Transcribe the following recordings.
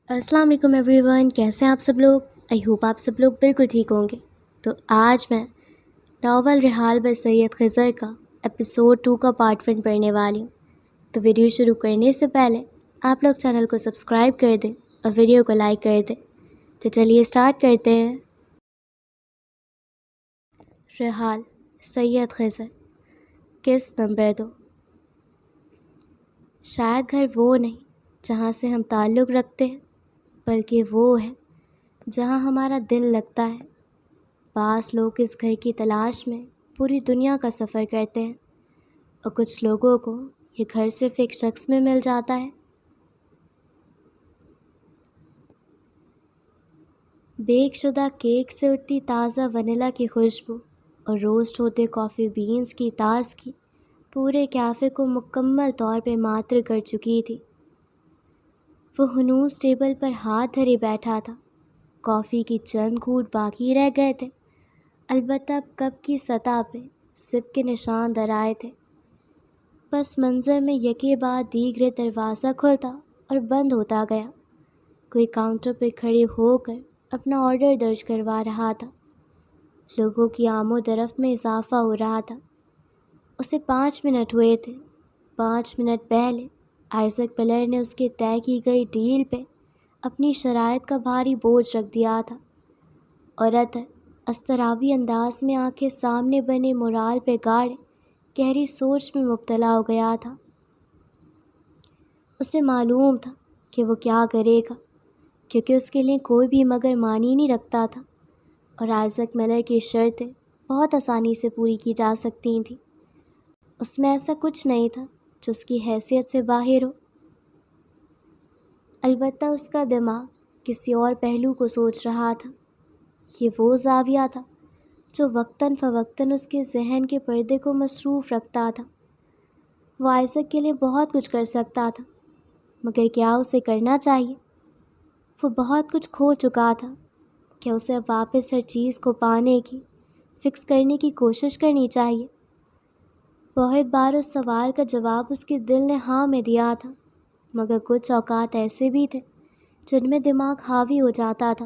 السلام علیکم every one, کیسے ہیں آپ سب لوگ؟ آئی ہوپ آپ سب لوگ بالکل ٹھیک ہوں گے۔ تو آج میں ناول رحال بر سید خضر کا ایپیسوڈ 2 کا پارٹ 1 پڑھنے والی ہوں۔ تو ویڈیو شروع کرنے سے پہلے آپ لوگ چینل کو سبسکرائب کر دیں اور ویڈیو کو لائک کر دیں۔ تو چلیے اسٹارٹ کرتے ہیں۔ رحال سید خضر، قسط نمبر 2۔ شاید گھر وہ نہیں جہاں سے ہم تعلق رکھتے ہیں، بلکہ وہ ہے جہاں ہمارا دل لگتا ہے۔ بعض لوگ اس گھر کی تلاش میں پوری دنیا کا سفر کرتے ہیں، اور کچھ لوگوں کو یہ گھر صرف ایک شخص میں مل جاتا ہے۔ بیک شدہ کیک سے اٹھتی تازہ ونیلا کی خوشبو اور روسٹ ہوتے کافی بینز کی تازگی پورے کیفے کو مکمل طور پہ معطر کر چکی تھی۔ وہ ہنوز ٹیبل پر ہاتھ دھرے بیٹھا تھا۔ کافی کی چند گھونٹ باقی رہ گئے تھے، البتہ اب کپ کی سطح پہ سپ کے نشان درائے تھے۔ پس منظر میں یکے بعد دیگرے دروازہ کھلتا اور بند ہوتا گیا۔ کوئی کاؤنٹر پہ کھڑے ہو کر اپنا آرڈر درج کروا رہا تھا۔ لوگوں کی آمد و رفت میں اضافہ ہو رہا تھا۔ اسے 5 منٹ ہوئے تھے۔ 5 منٹ پہلے آئزک ملر نے اس کے طے کی گئی ڈیل پہ اپنی شرائط کا بھاری بوجھ رکھ دیا تھا، اور اتر اضطرابی انداز میں آنکھیں سامنے بنے مورال پہ گاڑے گہری سوچ میں مبتلا ہو گیا تھا۔ اسے معلوم تھا کہ وہ کیا کرے گا، کیونکہ اس کے لیے کوئی بھی مگر مانی نہیں رکھتا تھا، اور آئزک ملر کی شرطیں بہت آسانی سے پوری کی جا سکتی تھیں۔ اس میں ایسا کچھ نہیں تھا جو اس کی حیثیت سے باہر ہو، البتہ اس کا دماغ کسی اور پہلو کو سوچ رہا تھا۔ یہ وہ زاویہ تھا جو وقتاً فوقتاً اس کے ذہن کے پردے کو مصروف رکھتا تھا۔ وہ آئزک کے لیے بہت کچھ کر سکتا تھا، مگر کیا اسے کرنا چاہیے؟ وہ بہت کچھ کھو چکا تھا۔ کیا اسے اب واپس ہر چیز کو پانے کی، فکس کرنے کی کوشش کرنی چاہیے؟ بہت بار اس سوال کا جواب اس کے دل نے ہاں میں دیا تھا، مگر کچھ اوقات ایسے بھی تھے جن میں دماغ حاوی ہو جاتا تھا۔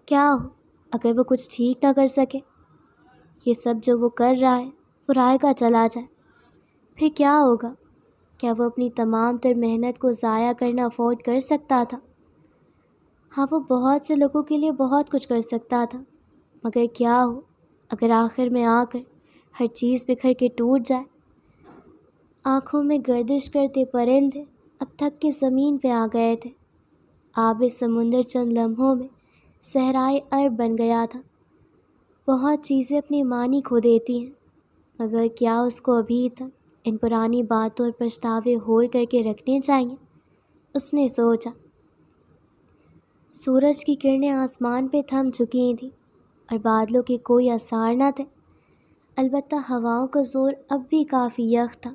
کیا ہو اگر وہ کچھ ٹھیک نہ کر سکے؟ یہ سب جو وہ کر رہا ہے وہ رائے گا چلا جائے، پھر کیا ہوگا؟ کیا وہ اپنی تمام تر محنت کو ضائع کرنا افورڈ کر سکتا تھا؟ ہاں، وہ بہت سے لوگوں کے لیے بہت کچھ کر سکتا تھا، مگر کیا ہو اگر آخر میں آ کر ہر چیز بکھر کے ٹوٹ جائے؟ آنکھوں میں گردش کرتے پرندے اب تھک کے زمین پہ آ گئے تھے۔ آب سمندر چند لمحوں میں صحرائے عرب بن گیا تھا۔ بہت چیزیں اپنی معنی کھو دیتی ہیں، مگر کیا اس کو ابھی تک ان پرانی باتوں اور پچھتاوے ہول کر کے رکھنے چاہیے؟ اس نے سوچا۔ سورج کی کرنیں آسمان پہ تھم چکی تھیں اور بادلوں کے کوئی آثار نہ تھے، البتہ ہواؤں کا زور اب بھی کافی یخ تھا،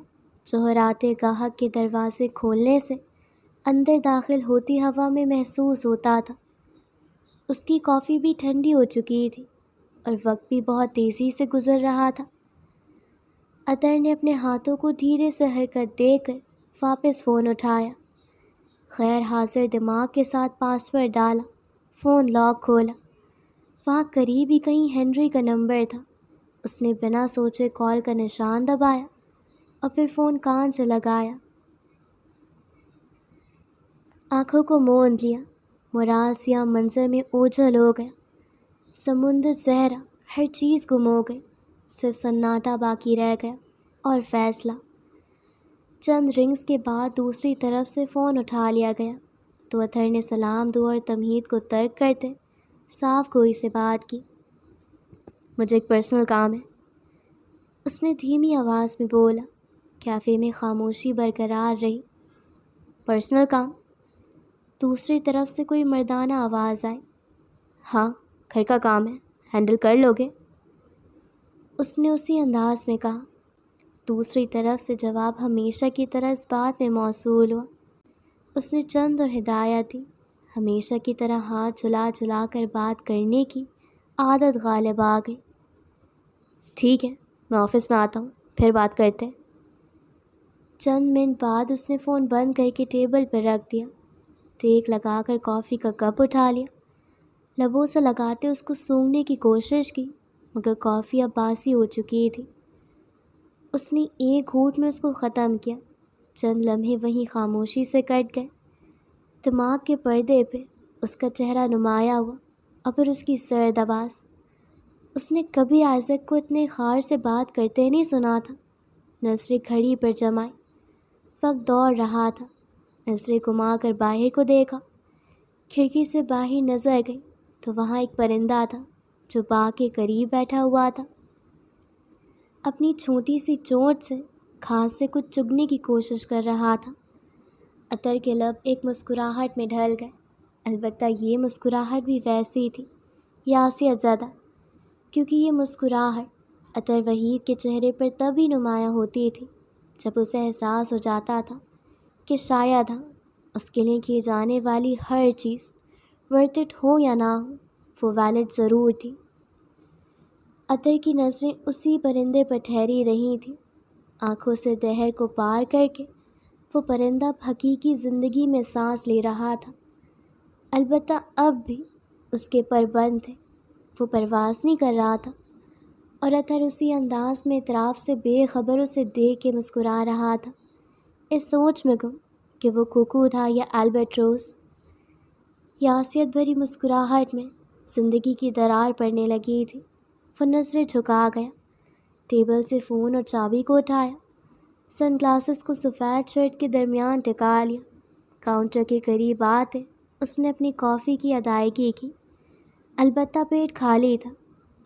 جو ہراتے گاہک کے دروازے کھولنے سے اندر داخل ہوتی ہوا میں محسوس ہوتا تھا۔ اس کی کافی بھی ٹھنڈی ہو چکی تھی اور وقت بھی بہت تیزی سے گزر رہا تھا۔ اطہر نے اپنے ہاتھوں کو دھیرے سے حرکت دے کر واپس فون اٹھایا۔ غیر حاضر دماغ کے ساتھ پاسورڈ ڈالا، فون لاک کھولا۔ وہاں قریب ہی کہیں ہنری کا نمبر تھا۔ اس نے بنا سوچے کال کا نشان دبایا اور پھر فون کان سے لگایا۔ آنکھوں کو موند لیا۔ مورال سیاہ منظر میں اوجھل ہو گیا۔ سمندر صحرا، ہر چیز گم ہو گئی، صرف سناٹا باقی رہ گیا اور فیصلہ۔ چند رنگز کے بعد دوسری طرف سے فون اٹھا لیا گیا تو اطہر نے سلام دعا اور تمہید کو ترک کرتے صاف گوئی سے بات کی۔ مجھے ایک پرسنل کام ہے، اس نے دھیمی آواز میں بولا۔ کیفے میں خاموشی برقرار رہی۔ پرسنل کام؟ دوسری طرف سے کوئی مردانہ آواز آئی۔ ہاں، گھر کا کام ہے، ہینڈل کر لو گے؟ اس نے اسی انداز میں کہا۔ دوسری طرف سے جواب ہمیشہ کی طرح اس بات میں موصول ہوا۔ اس نے چند اور ہدایت دی۔ ہمیشہ کی طرح ہاتھ جھلا جھلا کر بات کرنے کی عادت غالب آ گئی۔ ٹھیک ہے، میں آفس میں آتا ہوں، پھر بات کرتے ہیں۔ چند منٹ بعد اس نے فون بند کر کے ٹیبل پر رکھ دیا۔ ٹیک لگا کر کافی کا کپ اٹھا لیا، لبوں سے لگاتے اس کو سونگھنے کی کوشش کی، مگر کافی اب باسی ہو چکی تھی۔ اس نے ایک گھونٹ میں اس کو ختم کیا۔ چند لمحے وہیں خاموشی سے کٹ گئے۔ دماغ کے پردے پہ اس کا چہرہ نمایاں ہوا اور پھر اس کی سرد آواز۔ اس نے کبھی آئزک کو اتنے خار سے بات کرتے نہیں سنا تھا۔ نظریں گھڑی پر جمائی، وقت دوڑ رہا تھا۔ نظریں گھما کر باہر کو دیکھا، کھڑکی سے باہر نظر گئی تو وہاں ایک پرندہ تھا جو باغ کے قریب بیٹھا ہوا تھا۔ اپنی چھوٹی سی چونچ سے گھاس سے کچھ چگنے کی کوشش کر رہا تھا۔ عطر کے لب ایک مسکراہٹ میں ڈھل گئے، البتہ یہ مسکراہٹ بھی ویسی تھی یاسیت زدہ، کیونکہ یہ مسکراہٹ عطر وحید کے چہرے پر تبھی نمایاں ہوتی تھی جب اسے احساس ہو جاتا تھا کہ شاید اس کے لیے کی جانے والی ہر چیز ورتھ اٹ ہو یا نہ ہو، وہ ویلڈ ضرور تھی۔ عطر کی نظریں اسی پرندے پر ٹھہری رہی تھیں۔ آنکھوں سے دہر کو پار کر کے وہ پرندہ اب حقیقی زندگی میں سانس لے رہا تھا، البتہ اب بھی اس کے پر بند تھے، وہ پرواز نہیں کر رہا تھا، اور عطر اسی انداز میں اطراف سے بے خبر اسے دیکھ کے مسکرا رہا تھا، اس سوچ میں گم کہ وہ کوکو تھا یا البیٹروس۔ یاسیت بھری مسکراہٹ میں زندگی کی درار پڑنے لگی تھی۔ وہ نظریں جھکا گیا، ٹیبل سے فون اور چابی کو اٹھایا، سن گلاسز کو سفید شرٹ کے درمیان ٹکا لیا۔ کاؤنٹر کے قریب آتے اس نے اپنی کافی کی ادائیگی کی، البتہ پیٹ خالی تھا۔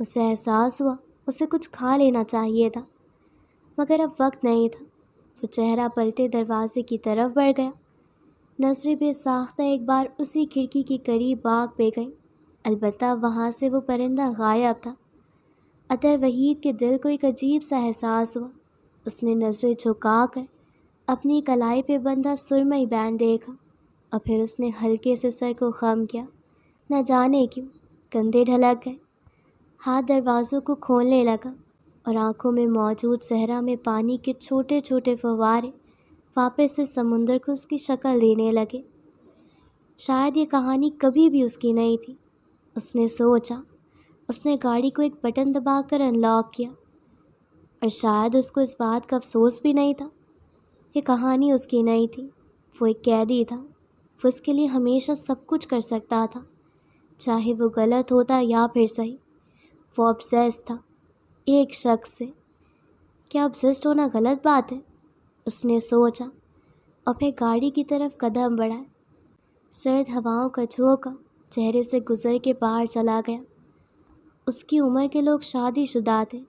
اسے احساس ہوا اسے کچھ کھا لینا چاہیے تھا، مگر اب وقت نہیں تھا۔ وہ چہرہ پلٹے دروازے کی طرف بڑھ گیا، نظریں بے ساختہ ایک بار اسی کھڑکی کے قریب باغ پہ گئیں، البتہ وہاں سے وہ پرندہ غائب تھا۔ عطر وحید کے دل کو ایک عجیب سا احساس ہوا۔ اس نے نظریں جھکا کر اپنی کلائی پہ بندھا سرمئی بینڈ دیکھا، اور پھر اس نے ہلکے سے سر کو خم کیا۔ نہ جانے کیوں کندھے ڈھلک گئے، ہاتھ دروازوں کو کھولنے لگا، اور آنکھوں میں موجود صحرا میں پانی کے چھوٹے چھوٹے فوارے واپس سے سمندر کو اس کی شکل دینے لگے۔ شاید یہ کہانی کبھی بھی اس کی نہیں تھی، اس نے سوچا۔ اس نے گاڑی کو ایک بٹن دبا کر ان لاک کیا، اور شاید اس کو اس بات کا افسوس بھی نہیں تھا۔ یہ کہانی اس کی نہیں تھی، وہ ایک قیدی تھا۔ وہ اس کے لیے ہمیشہ سب کچھ کر سکتا تھا، چاہے وہ غلط ہوتا یا پھر صحیح۔ وہ obsessed تھا ایک شخص سے۔ کیا obsessed ہونا غلط بات ہے؟ اس نے سوچا، اور پھر گاڑی کی طرف قدم بڑھائے۔ سرد ہواؤں کا جھونکا چہرے سے گزر کے باہر چلا گیا۔ اس کی عمر کے لوگ شادی شدہ تھے،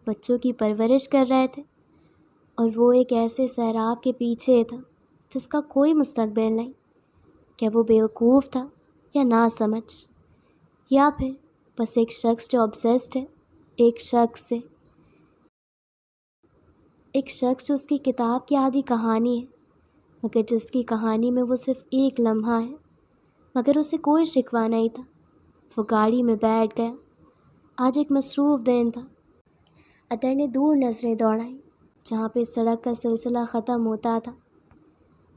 بچوں کی پرورش کر رہے تھے، اور وہ ایک ایسے سیراب کے پیچھے تھا جس کا کوئی مستقبل نہیں۔ کیا وہ بیوقوف تھا یا نا سمجھ، یا پھر بس ایک شخص جو obsessed ہے، ایک شخص جو اس کی کتاب کی آدھی کہانی ہے، مگر جس کی کہانی میں وہ صرف ایک لمحہ ہے۔ مگر اسے کوئی شکوہ نہیں تھا۔ وہ گاڑی میں بیٹھ گیا۔ آج ایک مصروف دن تھا۔ عطر نے دور نظریں دوڑائیں جہاں پہ سڑک کا سلسلہ ختم ہوتا تھا۔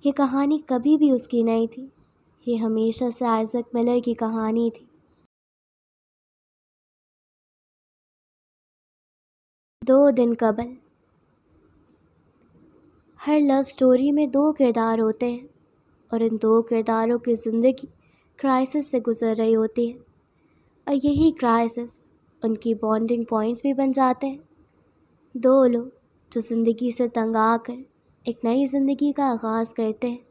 یہ کہانی کبھی بھی اس کی نہیں تھی، یہ ہمیشہ سے آئزک ملر کی کہانی تھی۔ 2 دن قبل۔ ہر لو سٹوری میں 2 کردار ہوتے ہیں، اور ان 2 کرداروں کی زندگی کرائسس سے گزر رہی ہوتی ہے، اور یہی کرائسس ان کی بانڈنگ پوائنٹس بھی بن جاتے ہیں۔ 2 لوگ جو زندگی سے تنگ آ کر ایک نئی زندگی کا آغاز کرتے ہیں،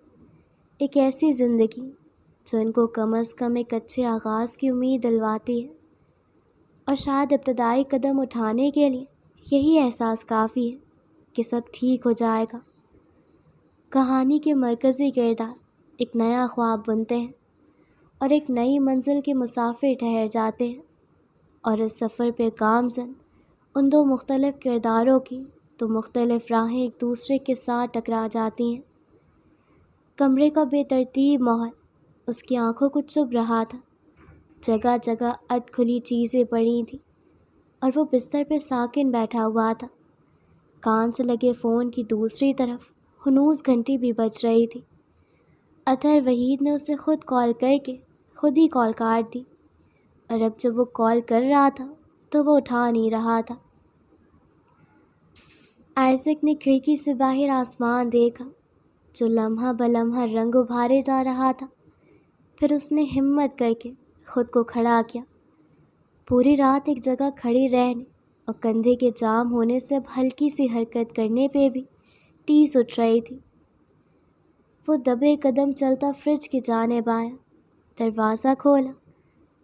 ایک ایسی زندگی جو ان کو کم از کم ایک اچھے آغاز کی امید دلواتی ہے، اور شاید ابتدائی قدم اٹھانے کے لیے یہی احساس کافی ہے کہ سب ٹھیک ہو جائے گا۔ کہانی کے مرکزی کردار ایک نیا خواب بنتے ہیں، اور ایک نئی منزل کے مسافر ٹھہر جاتے ہیں، اور اس سفر پہ گامزن ان 2 مختلف کرداروں کی 2 مختلف راہیں ایک دوسرے کے ساتھ ٹکرا جاتی ہیں۔ کمرے کا بے ترتیب ماحول اس کی آنکھوں کو چبھ رہا تھا، جگہ جگہ ادھ کھلی چیزیں پڑی تھیں، اور وہ بستر پہ ساکن بیٹھا ہوا تھا۔ کان سے لگے فون کی دوسری طرف ہنوز گھنٹی بھی بج رہی تھی۔ اطہر وحید نے اسے خود کال کر کے خود ہی کال کاٹ دی، اور اب جب وہ کال کر رہا تھا تو وہ اٹھا نہیں رہا تھا۔ آئزک نے کھڑکی سے باہر آسمان دیکھا جو لمحہ بلمحہ رنگ ابھارے جا رہا تھا۔ پھر اس نے ہمت کر کے خود کو کھڑا کیا۔ پوری رات ایک جگہ کھڑی رہنے اور کندھے کے جام ہونے سے اب ہلکی سی حرکت کرنے پہ بھی ٹیس اٹھ رہی تھی۔ وہ دبے قدم چلتا فریج کی جانب آیا، دروازہ کھولا،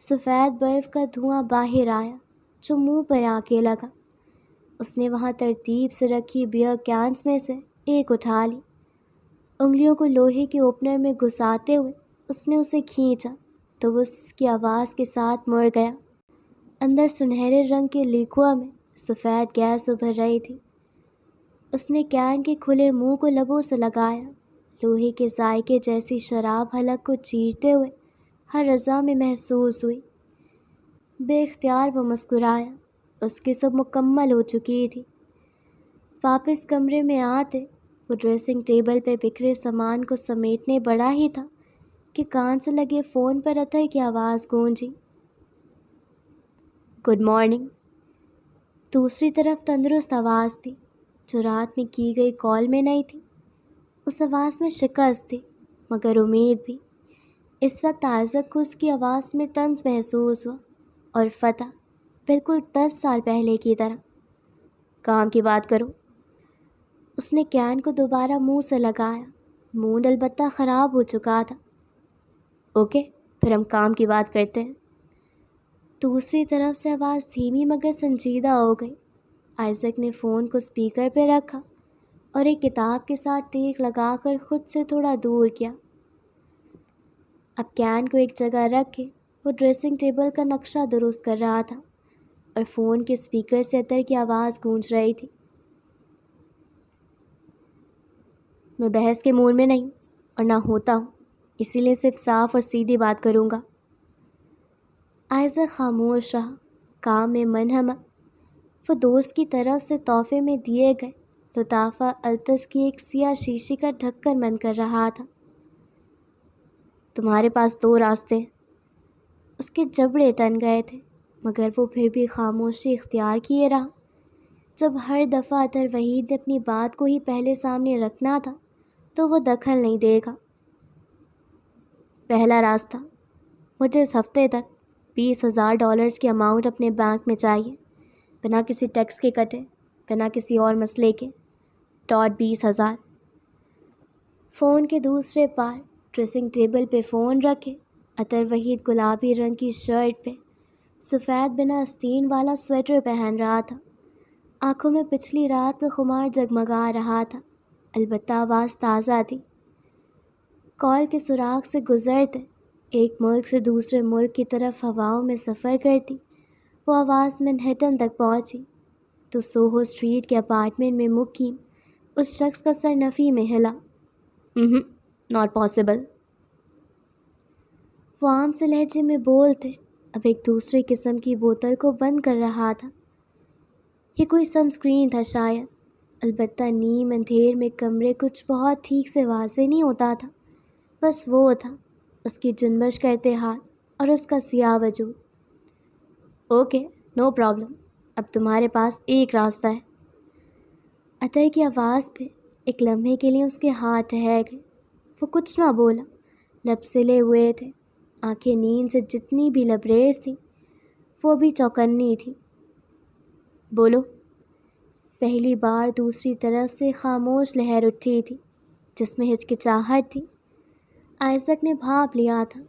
سفید برف کا دھواں باہر آیا جو منہ پر آ کے لگا۔ اس نے وہاں ترتیب سے رکھی بیئر کینز میں سے ایک اٹھا لی، انگلیوں کو لوہے کے اوپنر میں گھساتے ہوئے اس نے اسے کھینچا تو وہ اس کی آواز کے ساتھ مڑ گیا۔ اندر سنہرے رنگ کے لیکوا میں سفید گیس ابھر رہی تھی۔ اس نے کین کے کھلے منہ کو لبوں سے لگایا، لوہے کے ذائقے جیسی شراب حلق کو چیرتے ہوئے ہر اعضاء میں محسوس ہوئی۔ بے اختیار وہ مسکرایا، اس کی سب مکمل ہو چکی تھی۔ واپس کمرے میں آتے وہ ڈریسنگ ٹیبل پہ بکھرے سامان کو سمیٹنے بڑھا ہی تھا کہ کان سے لگے فون پر اطہر کی آواز گونجی، گڈ مارننگ۔ دوسری طرف تندرست آواز تھی جو رات میں کی گئی کال میں نہیں تھی۔ اس آواز میں شکست تھی مگر امید بھی۔ اس وقت آئزک کو اس کی آواز میں طنز محسوس ہوا اور فتح بالکل 10 سال پہلے کی طرح۔ کام کی بات کرو۔ اس نے کین کو دوبارہ منہ سے لگایا، موڈ البتہ خراب ہو چکا تھا۔ اوکے، پھر ہم کام کی بات کرتے ہیں۔ دوسری طرف سے آواز دھیمی مگر سنجیدہ ہو گئی۔ آئزک نے فون کو اسپیکر پہ رکھا اور ایک کتاب کے ساتھ ٹیک لگا کر خود سے تھوڑا دور کیا۔ اب کین کو ایک جگہ رکھ کے وہ ڈریسنگ ٹیبل کا نقشہ درست کر رہا تھا اور فون کے اسپیکر سے اطہر کی آواز گونج رہی تھی، میں بحث کے موڈ میں نہیں اور نہ ہوتا ہوں، اسی لیے صرف صاف اور سیدھی بات کروں گا۔ آئزک خاموش رہا، کام میں منہمک۔ وہ دوست کی طرف سے تحفے میں دیے گئے لطافہ الطز کی ایک سیاہ شیشے کا ڈھکن بند کر رہا تھا۔ تمہارے پاس 2 راستے ہیں۔ اس کے جبڑے تن گئے تھے مگر وہ پھر بھی خاموشی اختیار کیے رہا۔ جب ہر دفعہ اطہر وحید نے اپنی بات کو ہی پہلے سامنے رکھنا تھا تو وہ دخل نہیں دے گا۔ پہلا راستہ، مجھے اس ہفتے تک $20,000 کی اماؤنٹ اپنے بینک میں چاہیے، بنا کسی ٹیکس کے کٹے، بنا کسی اور مسئلے کے۔ $20,000۔ فون کے دوسرے پار ڈریسنگ ٹیبل پہ فون رکھے اطہر وحید گلابی رنگ کی شرٹ پہ سفید بنا آستین والا سویٹر پہن رہا تھا۔ آنکھوں میں پچھلی رات کا خمار جگمگا رہا تھا، البتہ آواز تازہ تھی۔ کال کے سراغ سے گزرتے ایک ملک سے دوسرے ملک کی طرف ہواؤں میں سفر کرتی وہ آواز مینہٹن تک پہنچی تو سوہو اسٹریٹ کے اپارٹمنٹ میں مقیم اس شخص کا سر نفی میں ہلا۔ Not possible. وہ عام سے لہجے میں بولتے اب ایک دوسرے قسم کی بوتل کو بند کر رہا تھا۔ یہ کوئی سنسکرین تھا شاید، البتہ نیم اندھیر میں کمرے کچھ بہت ٹھیک سے واضح نہیں ہوتا تھا۔ بس وہ تھا، اس کی جنبش کرتے ہاتھ اور اس کا سیاہ وجود۔ اوکے، نو پرابلم، اب تمہارے پاس ایک راستہ ہے۔ اطہر کی آواز پہ ایک لمحے کے لیے اس کے ہاتھ ٹھہر گئے۔ وہ کچھ نہ بولا، لب سلے ہوئے تھے، آنکھیں نیند سے جتنی بھی لبریز تھیں وہ بھی چوکنی تھی۔ بولو۔ پہلی بار دوسری طرف سے خاموش لہر اٹھی تھی جس میں ہچکچاہٹ تھی۔ آئزک نے بھانپ لیا تھا،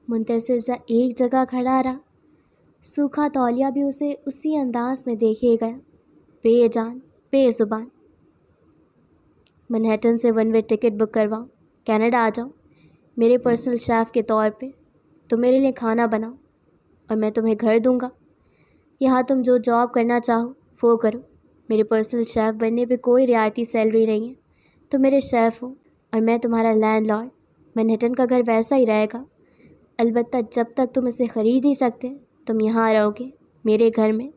منتظر سا ایک جگہ کھڑا رہا۔ سوکھا تولیہ بھی اسے اسی انداز میں دیکھے گیا، بے جان، بے زبان۔ منہٹن سے 1 وے ٹکٹ بک کرواؤ، کینیڈا آ جاؤ میرے پرسنل شیف کے طور پہ۔ تم میرے لیے کھانا بناؤ اور میں تمہیں گھر دوں گا۔ یہاں تم جو جاب کرنا چاہو وہ کرو، میرے پرسنل شیف بننے پہ کوئی رعایتی سیلری نہیں ہے۔ تم میرے شیف ہو اور میں تمہارا لینڈ لارڈ۔ منہٹن کا گھر ویسا ہی رہے گا، البتہ جب تک تم اسے خرید نہیں سکتے تم یہاں رہو گے میرے گھر میں،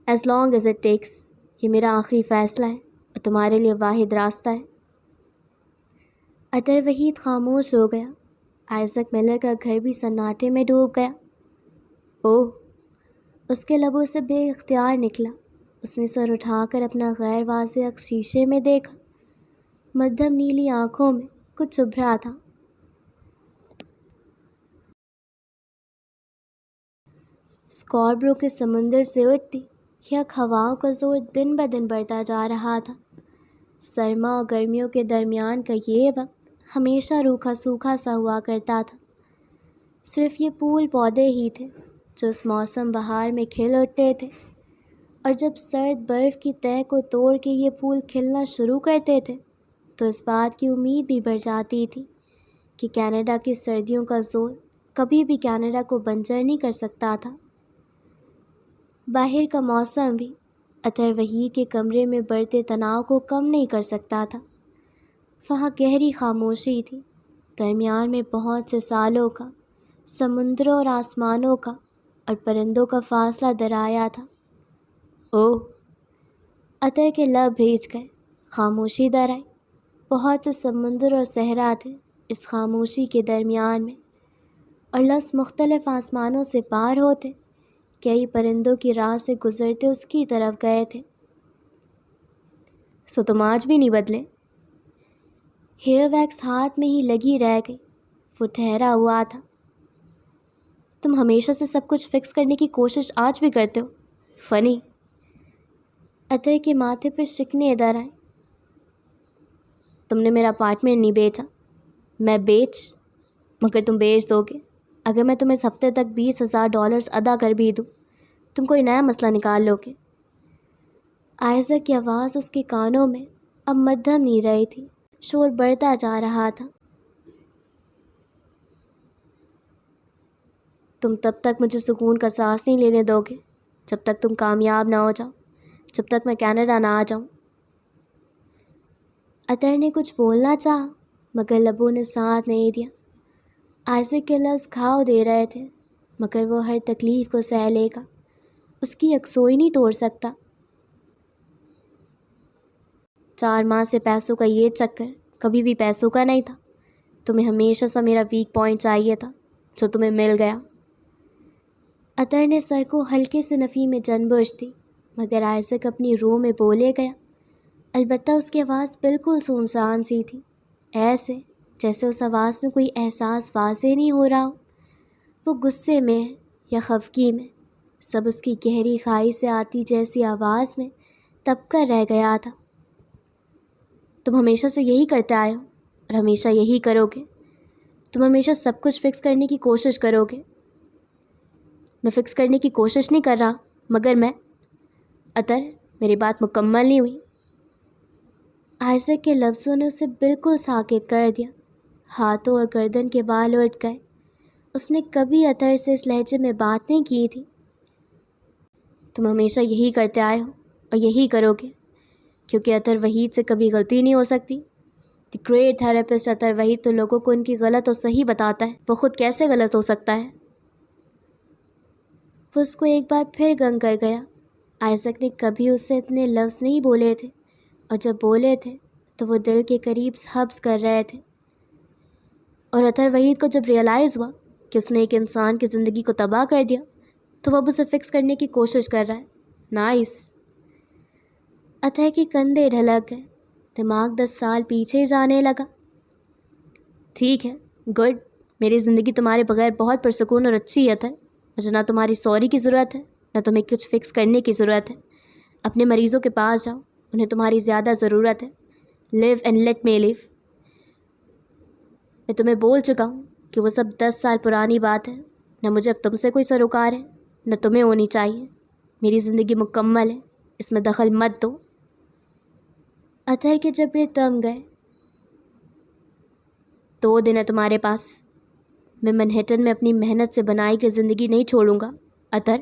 as long as it takes. یہ میرا آخری فیصلہ ہے اور تمہارے لیے واحد راستہ ہے۔ اطہر وحید خاموش ہو گیا۔ آئزک ملر کا گھر بھی سناٹے میں ڈوب گیا۔ اوہ، اس کے لبوں سے بے اختیار نکلا۔ اس نے سر اٹھا کر اپنا غیر واضح عکس شیشے میں دیکھا۔ مدھم نیلی آنکھوں میں کچھ ابھرا تھا۔ اسکاربرو کے سمندر سے اٹھتی یک ہواؤں کا زور دن بدن بڑھتا جا رہا تھا۔ سرما اور گرمیوں کے درمیان کا یہ وقت ہمیشہ روکھا سوکھا سا ہوا کرتا تھا۔ صرف یہ پھول پودے ہی تھے جو اس موسم بہار میں کھل اٹھتے تھے، اور جب سرد برف کی تہہ کو توڑ کے یہ پھول کھلنا شروع کرتے تھے تو اس بات کی امید بھی بڑھ جاتی تھی کہ کینیڈا کی سردیوں کا زور کبھی بھی کینیڈا کو بنجر نہیں کر سکتا تھا۔ باہر کا موسم بھی اطہر وحید کے کمرے میں بڑھتے تناؤ کو کم نہیں کر سکتا تھا۔ وہاں گہری خاموشی تھی، درمیان میں بہت سے سالوں کا، سمندروں اور آسمانوں کا اور پرندوں کا فاصلہ درایا تھا۔ اوہ، اطہر کے لب بھیج گئے، خاموشی در آئی۔ بہت سے سمندر اور صحرا تھے اس خاموشی کے درمیان میں، اور لفظ مختلف آسمانوں سے پار ہوتے، کئی پرندوں کی راہ سے گزرتے اس کی طرف گئے تھے۔ سو تم آج بھی نہیں بدلے؟ ہیئر ویکس ہاتھ میں ہی لگی رہ گئی۔ وہ ٹھہرا ہوا تھا۔ تم ہمیشہ سے سب کچھ فکس کرنے کی کوشش آج بھی کرتے ہو، فنی۔ اطہر کے ماتھے پر شکنیں در آئیں۔ تم نے میرا اپارٹمنٹ نہیں بیچا، میں مگر تم بیچ دو گے اگر میں تمہیں اس ہفتے تک $20,000 ادا کر بھی دوں۔ تم کوئی نیا مسئلہ نکال لو گے۔ آئزک کی آواز اس کے کانوں میں اب مدھم نہیں رہی تھی، شور بڑھتا جا رہا تھا۔ تم تب تک مجھے سکون کا سانس نہیں لینے دو گے جب تک تم کامیاب نہ ہو جاؤ، جب تک میں کینیڈا نہ آ جاؤں۔ اطہر نے کچھ بولنا چاہا مگر لبوں نے ساتھ نہیں دیا۔ آئزک کے لفظ گھاؤ دے رہے تھے مگر وہ ہر تکلیف کو سہ لے گا، اس کی یکسوئی نہیں توڑ سکتا۔ 4 ماہ سے پیسوں کا یہ چکر کبھی بھی پیسوں کا نہیں تھا۔ تمہیں ہمیشہ سا میرا ویک پوائنٹ چاہیے تھا جو تمہیں مل گیا۔ اطہر نے سر کو ہلکے سے نفی میں جنبش دی مگر آئزک اپنی روح میں بولے گیا، البتہ اس کی آواز بالکل سنسان سی تھی، ایسے جیسے اس آواز میں کوئی احساس واضح نہیں ہو رہا ہو۔ وہ غصے میں ہے یا خفگی میں، سب اس کی گہری کھائی سے آتی جیسی آواز میں دب کر رہ گیا تھا۔ تم ہمیشہ سے یہی کرتے آئے ہو اور ہمیشہ یہی کرو گے۔ تم ہمیشہ سب کچھ فکس کرنے کی کوشش کرو گے۔ میں فکس کرنے کی کوشش نہیں کر رہا مگر اطہر، میری بات مکمل نہیں ہوئی۔ آئزک کے لفظوں نے اسے بالکل ساکت کر دیا۔ ہاتھوں اور گردن کے بال اٹھ گئے۔ اس نے کبھی اطہر سے اس لہجے میں بات نہیں کی تھی۔ تم ہمیشہ یہی کرتے آئے ہو اور یہی کرو گے کیونکہ اطہر وحید سے کبھی غلطی نہیں ہو سکتی۔ دی گریٹ تھراپسٹ اطہر وحید تو لوگوں کو ان کی غلط اور صحیح بتاتا ہے، وہ خود کیسے غلط ہو سکتا ہے؟ وہ اس کو ایک بار پھر گنگ کر گیا۔ آئزک نے کبھی اس سے اتنے لفظ نہیں بولے تھے، اور جب بولے تھے تو وہ دل کے قریب حبس کر رہے تھے۔ اور اطہر وحید کو جب ریئلائز ہوا کہ اس نے ایک انسان کی زندگی کو تباہ کر دیا تو وہ اب اسے فکس کرنے کی کوشش کر رہا ہے۔ نائس۔ اطہر کے کندھے ڈھلک گئے، دماغ 10 سال پیچھے جانے لگا۔ ٹھیک ہے، گڈ۔ میری زندگی تمہارے بغیر بہت پرسکون اور اچھی ہے اطہر۔ مجھے نہ تمہاری سوری کی ضرورت ہے نہ تمہیں کچھ فکس کرنے کی ضرورت ہے۔ اپنے مریضوں کے پاس جاؤ، انہیں تمہاری زیادہ ضرورت ہے۔ لیو اینڈ لیٹ می لیو۔ میں تمہیں بول چکا ہوں کہ وہ سب 10 سال پرانی بات ہے۔ نہ مجھے اب تم سے کوئی سروکار ہے نہ تمہیں ہونی چاہیے۔ میری زندگی مکمل ہے، اس میں دخل مت دو۔ اطہر کے جبڑے تم گئے۔ 2 دن ہے تمہارے پاس۔ میں منہٹن میں اپنی محنت سے بنائی گئی زندگی نہیں چھوڑوں گا اطہر۔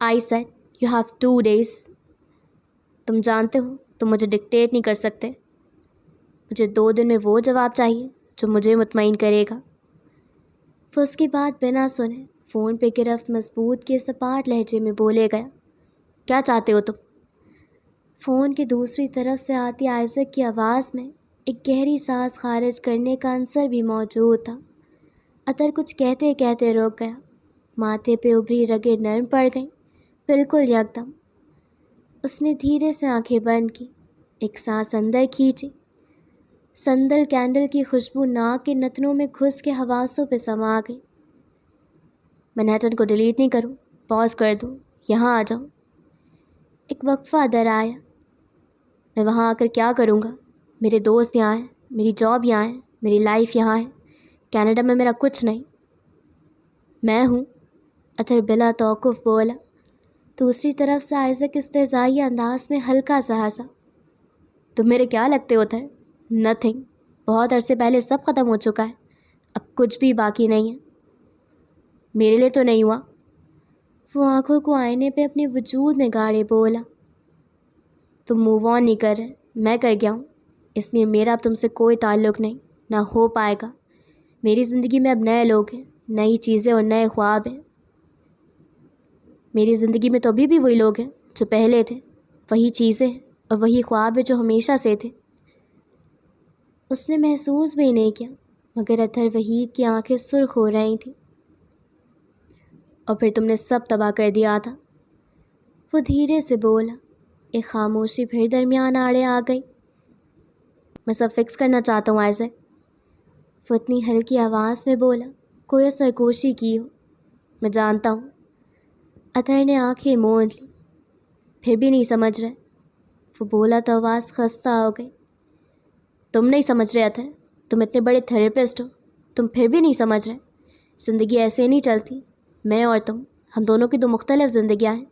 I said you have 2 days۔ تم جانتے ہو تم مجھے ڈکٹیٹ نہیں کر سکتے۔ مجھے 2 دن میں وہ جواب چاہیے جو مجھے مطمئن کرے گا۔ وہ اس کی بات بنا سنے فون پہ گرفت مضبوط کے سپاٹ لہجے میں بولے گیا، کیا چاہتے ہو تم؟ فون کی دوسری طرف سے آتی آئزک کی آواز میں ایک گہری سانس خارج کرنے کا عنصر بھی موجود تھا۔ اطہر کچھ کہتے کہتے رک گیا۔ ماتھے پہ ابھری رگیں نرم پڑ گئیں، بالکل یکدم۔ اس نے دھیرے سے آنکھیں بند کی، ایک سانس اندر کھینچی۔ سندل کینڈل کی خوشبو ناک کے نتنوں میں گھس کے حواسوں پہ سما گئی۔ منہٹن کو ڈیلیٹ نہیں کروں، پاز کر دوں، یہاں آ جاؤں۔ ایک وقفہ در آیا۔ میں وہاں آ کر کیا کروں گا؟ میرے دوست یہاں ہیں، میری جاب یہاں ہے، میری لائف یہاں ہے۔ کینیڈا میں میرا کچھ نہیں۔ میں ہوں، اطہر بلا توقف بولا۔ دوسری طرف سے آئزک استہزائی انداز میں ہلکا سا ہنسا۔ تم میرے کیا لگتے ہو اطہر؟ نتھنگ۔ بہت عرصے پہلے سب ختم ہو چکا ہے، اب کچھ بھی باقی نہیں ہے۔ میرے لیے تو نہیں ہوا۔ وہ آنکھوں کو آئینے پہ اپنے وجود میں گاڑے بولا۔ تم موو آن نہیں کر رہے، میں کر گیا ہوں، اس لیے میرا اب تم سے کوئی تعلق نہیں، نہ ہو پائے گا۔ میری زندگی میں اب نئے لوگ ہیں، نئی چیزیں اور نئے خواب ہیں۔ میری زندگی میں تو ابھی بھی وہی لوگ ہیں جو پہلے تھے، وہی چیزیں اور وہی خواب ہیں جو ہمیشہ سے تھے۔ اس نے محسوس بھی نہیں کیا، مگر اطہر وحید کی آنکھیں سرخ ہو رہی تھیں۔ اور پھر تم نے سب تباہ کر دیا تھا، وہ دھیرے سے بولا۔ ایک خاموشی پھر درمیان آڑے آ گئی۔ میں سب فکس کرنا چاہتا ہوں آئزک، وہ اتنی ہلکی آواز میں بولا کوئی سرگوشی کی ہو۔ میں جانتا ہوں۔ اطہر نے آنکھیں موند لی۔ پھر بھی نہیں سمجھ رہے، وہ بولا تو آواز خستہ ہو گئی۔ تم نہیں سمجھ رہے اطہر، تم اتنے بڑے تھراپسٹ ہو، تم پھر بھی نہیں سمجھ رہے۔ زندگی ایسے نہیں چلتی، میں اور تم، ہم دونوں کی دو مختلف زندگیاں ہیں،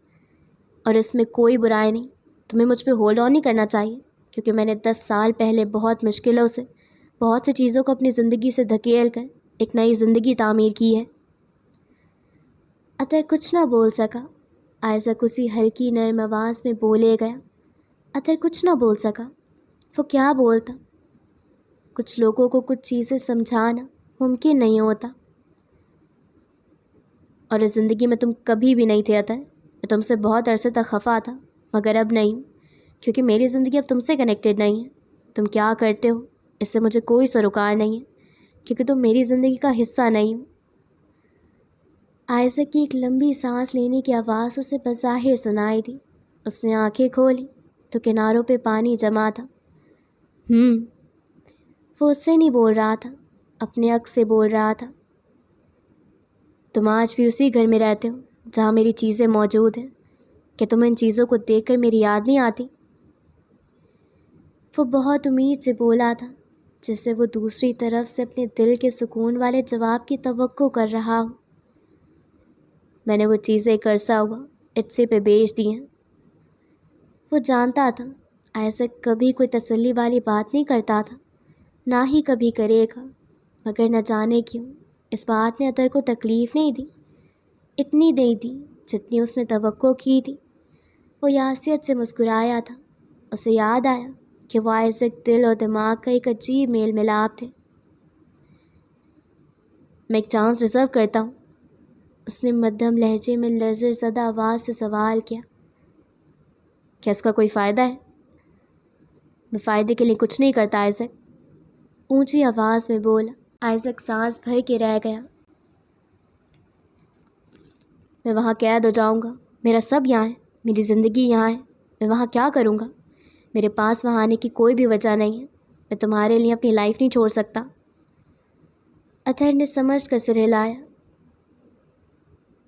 اور اس میں کوئی برائی نہیں۔ تمہیں مجھ پہ ہولڈ آن نہیں کرنا چاہیے، کیونکہ میں نے 10 سال پہلے بہت مشکلوں سے، بہت سی چیزوں کو اپنی زندگی سے دھکیل کر ایک نئی زندگی تعمیر کی ہے۔ اطہر کچھ نہ بول سکا۔ آئزک اسی ہلکی نرم آواز میں بولے گیا۔ اطہر کچھ نہ بول سکا۔ وہ کیا بولتا؟ کچھ لوگوں کو کچھ چیزیں سمجھانا ممکن نہیں ہوتا۔ اور اس زندگی میں تم کبھی بھی نہیں تھے اطہر۔ میں تم سے بہت عرصے تک خفا تھا، مگر اب نہیں ہوں، کیونکہ میری زندگی اب تم سے کنیکٹڈ نہیں ہے۔ تم کیا کرتے ہو اس سے مجھے کوئی سروکار نہیں ہے، کیونکہ تم میری زندگی کا حصہ نہیں ہو۔ آئزک کی ایک لمبی سانس لینے کی آواز اسے بظاہر سنائی دی۔ اس نے آنکھیں کھولی تو کناروں پہ پانی جمع تھا۔ وہ اس سے نہیں بول رہا تھا، اپنے عکس سے بول رہا تھا۔ تم آج بھی اسی گھر میں رہتے ہو جہاں میری چیزیں موجود ہیں، کہ تمہیں ان چیزوں کو دیکھ کر میری یاد نہیں آتی؟ وہ بہت امید سے بولا تھا، جیسے وہ دوسری طرف سے اپنے دل کے سکون والے جواب کی توقع کر رہا ہو۔ میں نے وہ چیزیں ایک عرصہ ہوا اٹسی پہ بیچ دی ہیں۔ وہ جانتا تھا آئزک کبھی کوئی تسلی والی بات نہیں کرتا تھا، نہ ہی کبھی کرے گا، مگر نہ جانے کیوں اس بات نے اطہر کو تکلیف نہیں دی، اتنی نہیں دی جتنی اس نے توقع کی تھی۔ وہ یاسیت سے مسکرایا تھا۔ اسے یاد آیا کہ وہ آئزک دل اور دماغ کا ایک عجیب میل ملاپ تھے۔ میں ایک چانس ریزرو کرتا ہوں، اس نے مدھم لہجے میں لرزر زدہ آواز سے سوال کیا۔ کیا اس کا کوئی فائدہ ہے؟ میں فائدے کے لیے کچھ نہیں کرتا آئزک، اونچی آواز میں بولا۔ آئزک سانس بھر کے رہ گیا۔ میں وہاں قید ہو جاؤں گا، میرا سب یہاں ہے، میری زندگی یہاں ہے، میں وہاں کیا کروں گا؟ میرے پاس وہاں آنے کی کوئی بھی وجہ نہیں ہے، میں تمہارے لیے اپنی لائف نہیں چھوڑ سکتا۔ اطہر نے سمجھ کر سر ہلایا۔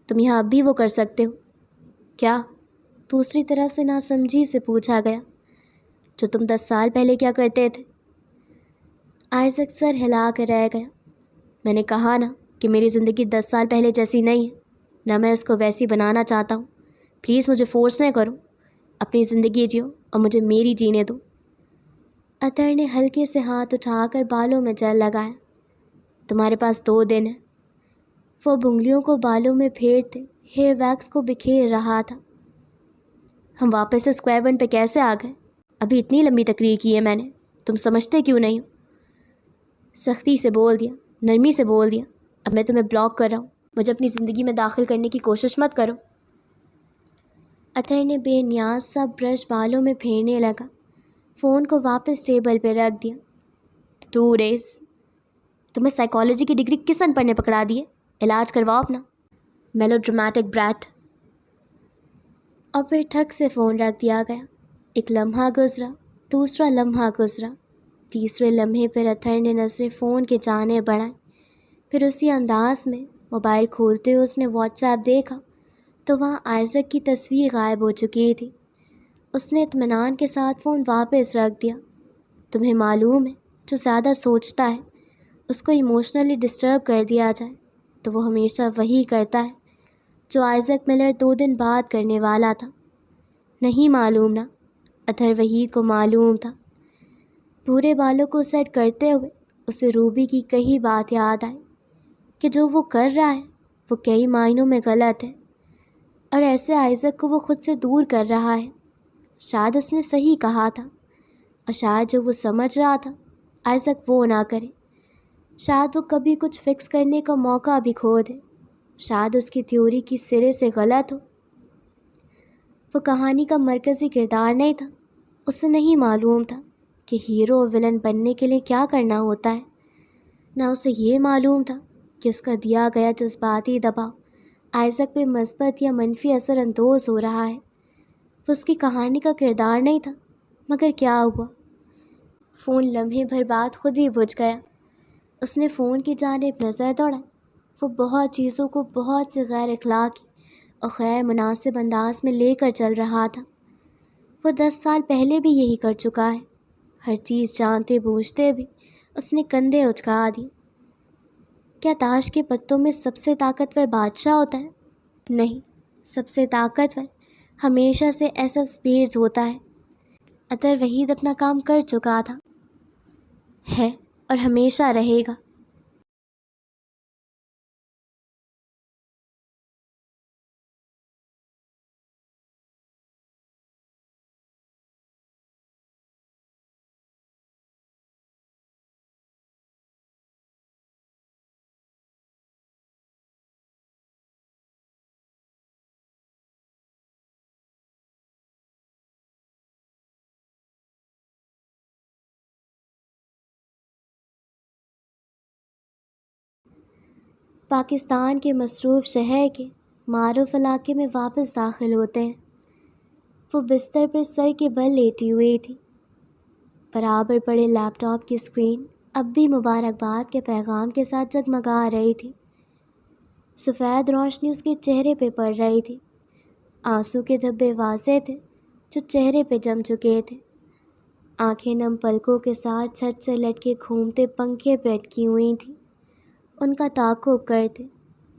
تم یہاں اب بھی وہ کر سکتے ہو کیا؟ دوسری طرف سے ناسمجھی سے پوچھا گیا۔ جو تم 10 سال پہلے کیا کرتے تھے؟ آئزک سر ہلا کر رہ گیا۔ میں نے کہا نا کہ میری زندگی 10 سال پہلے جیسی نہیں ہے، نہ میں اس کو ویسی بنانا چاہتا ہوں۔ پلیز مجھے فورس نہ کرو، اپنی زندگی جیو اور مجھے میری جینے دو۔ اطہر نے ہلکے سے ہاتھ اٹھا کر بالوں میں جل لگایا۔ تمہارے پاس 2 دن ہیں۔ وہ انگلیوں کو بالوں میں پھیرتے ہیئر ویکس کو بکھیر رہا تھا۔ ہم واپس سے اسکوائر ون پہ کیسے آ گئے؟ ابھی اتنی لمبی تقریر کی ہے میں نے، تم سمجھتے کیوں نہیں ہو؟ سختی سے بول دیا، نرمی سے بول دیا۔ اب میں تمہیں بلاک کر رہا ہوں، مجھے اپنی زندگی میں داخل کرنے کی کوشش مت کرو۔ اطہر نے بے نیاز سا برش بالوں میں پھیرنے لگا، فون کو واپس ٹیبل پہ رکھ دیا۔ 2 days. تمہیں سائیکالوجی کی ڈگری کس ان پڑھ نے پکڑا دی ہے؟ علاج کرواؤ اپنا. میلو ڈرامیٹک بریٹ. اور پھر ٹھک سے فون رکھ دیا گیا. ایک لمحہ گزرا، دوسرا لمحہ گزرا، تیسرے لمحے پر اتھر نے نظریں فون کے جانے بڑھائیں. پھر اسی انداز میں موبائل کھولتے ہوئے اس نے واٹس ایپ دیکھا تو وہاں آئزک کی تصویر غائب ہو چکی تھی. اس نے اطمینان کے ساتھ فون واپس رکھ دیا. تمہیں معلوم ہے جو زیادہ سوچتا ہے اس کو ایموشنلی ڈسٹرب کر دیا جائے تو وہ ہمیشہ وہی کرتا ہے جو آئزک ملر 2 دن بعد کرنے والا تھا. نہیں معلوم نا؟ اطہر وحید کو معلوم تھا. بھورے بالوں کو سیٹ کرتے ہوئے اسے روبی کی کئی بات یاد آئی کہ جو وہ کر رہا ہے وہ کئی معنوں میں غلط ہے، اور ایسے آئزک کو وہ خود سے دور کر رہا ہے. شاید اس نے صحیح کہا تھا، اور شاید جو وہ سمجھ رہا تھا آئزک وہ نہ کرے. شاید وہ کبھی کچھ فکس کرنے کا موقع بھی کھو دے. شاید اس کی تھیوری کی سرے سے غلط ہو. وہ کہانی کا مرکزی کردار نہیں تھا. اسے نہیں معلوم تھا کہ ہیرو اور ولن بننے کے لیے کیا کرنا ہوتا ہے. نہ اسے یہ معلوم تھا کہ اس کا دیا گیا جذباتی دباؤ آئزک پہ مثبت یا منفی اثر اندوز ہو رہا ہے. وہ اس کی کہانی کا کردار نہیں تھا. مگر کیا ہوا؟ فون لمحے بھر بعد خود ہی بجھ گیا. اس نے فون کی جانب نظر دوڑائی. وہ بہت چیزوں کو بہت سے غیر اخلاقی اور غیر مناسب انداز میں لے کر چل رہا تھا. وہ 10 سال پہلے بھی یہی کر چکا ہے. ہر چیز جانتے بوجھتے بھی اس نے کندھے اچکا دیے. کیا تاش کے پتوں میں سب سے طاقتور بادشاہ ہوتا ہے؟ نہیں، سب سے طاقتور ہمیشہ سے ایسا اسپیڈز ہوتا ہے. اطہر وحید اپنا کام کر چکا تھا، ہے اور ہمیشہ رہے گا. پاکستان کے مصروف شہر کے معروف علاقے میں واپس داخل ہوتے ہیں. وہ بستر پہ سر کے بل لیٹی ہوئی تھی. برابر پڑے لیپ ٹاپ کی اسکرین اب بھی مبارکباد کے پیغام کے ساتھ جگمگا رہی تھی. سفید روشنی اس کے چہرے پہ پڑ رہی تھی. آنسو کے دھبے واضح تھے جو چہرے پہ جم چکے تھے. آنکھیں نم پلکوں کے ساتھ چھت سے لٹکے گھومتے پنکھے پہ اٹکی ہوئی تھیں. ان کا تعاقب کرتے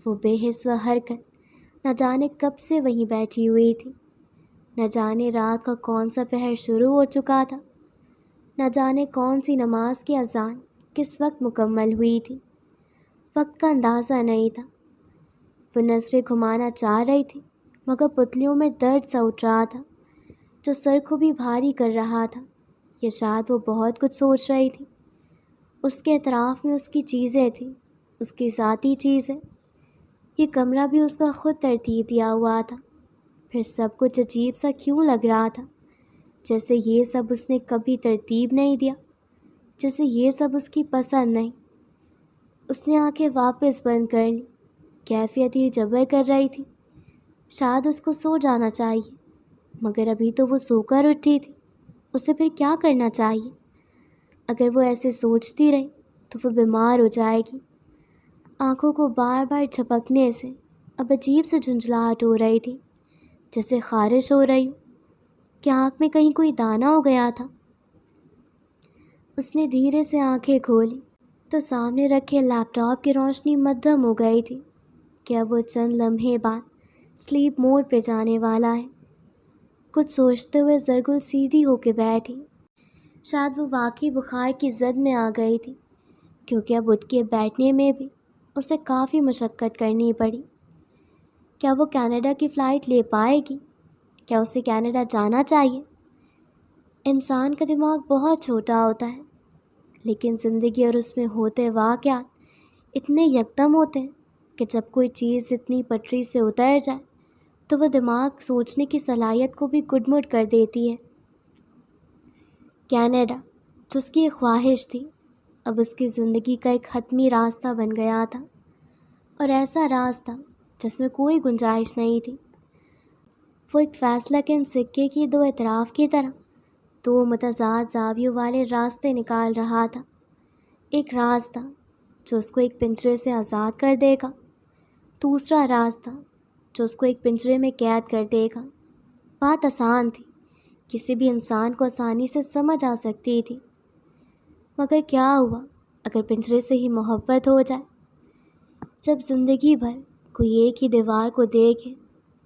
وہ بے حس و حرکت نہ جانے کب سے وہیں بیٹھی ہوئی تھی. نہ جانے رات کا کون سا پہر شروع ہو چکا تھا. نہ جانے کون سی نماز کی اذان کس وقت مکمل ہوئی تھی. وقت کا اندازہ نہیں تھا. وہ نظریں گھمانا چاہ رہی تھی مگر پتلیوں میں درد سا اٹھ رہا تھا جو سر کو بھی بھاری کر رہا تھا. یا شاید وہ بہت کچھ سوچ رہی تھی. اس کے اطراف میں اس کی چیزیں تھیں، اس کی ذاتی چیزیں. یہ کمرہ بھی اس کا خود ترتیب دیا ہوا تھا. پھر سب کچھ عجیب سا کیوں لگ رہا تھا؟ جیسے یہ سب اس نے کبھی ترتیب نہیں دیا، جیسے یہ سب اس کی پسند نہیں. اس نے آنکھیں واپس بند کر لی. کیفیت ہی جبر کر رہی تھی. شاید اس کو سو جانا چاہیے، مگر ابھی تو وہ سو کر اٹھی تھی. اسے پھر کیا کرنا چاہیے؟ اگر وہ ایسے سوچتی رہی تو وہ بیمار ہو جائے گی. آنکھوں کو بار بار جھپکنے سے اب عجیب سے جھنجھلاہٹ ہو رہی تھی، جیسے خارش ہو رہی ہو. کہ آنکھ میں کہیں کوئی دانہ ہو گیا تھا. اس نے دھیرے سے آنکھیں کھولی تو سامنے رکھے لیپ ٹاپ کی روشنی مدھم ہو گئی تھی کہ اب وہ چند لمحے بعد سلیپ موڈ پہ جانے والا ہے. کچھ سوچتے ہوئے زرگل سیدھی ہو کے بیٹھی. شاید وہ واقعی بخار کی زد میں آ گئی تھی، کیونکہ اب اٹھ کے بیٹھنے میں بھی اسے کافی مشقت کرنی پڑی. کیا وہ کینیڈا کی فلائٹ لے پائے گی؟ کیا اسے کینیڈا جانا چاہیے؟ انسان کا دماغ بہت چھوٹا ہوتا ہے، لیکن زندگی اور اس میں ہوتے واقعات اتنے یکدم ہوتے ہیں کہ جب کوئی چیز اتنی پٹری سے اتر جائے تو وہ دماغ سوچنے کی صلاحیت کو بھی گڈمڈ کر دیتی ہے. کینیڈا جو اس کی ایک خواہش تھی، اب اس کی زندگی کا ایک حتمی راستہ بن گیا تھا، اور ایسا راستہ جس میں کوئی گنجائش نہیں تھی۔ وہ ایک فیصلہ کن سکے کی دو اطراف کی طرح دو متضاد زاویوں والے راستے نکال رہا تھا۔ ایک راستہ جو اس کو ایک پنجرے سے آزاد کر دے گا، دوسرا راستہ جو اس کو ایک پنجرے میں قید کر دے گا۔ بات آسان تھی، کسی بھی انسان کو آسانی سے سمجھ آ سکتی تھی، مگر کیا ہوا اگر پنجرے سے ہی محبت ہو جائے؟ جب زندگی بھر کوئی ایک ہی دیوار کو دیکھے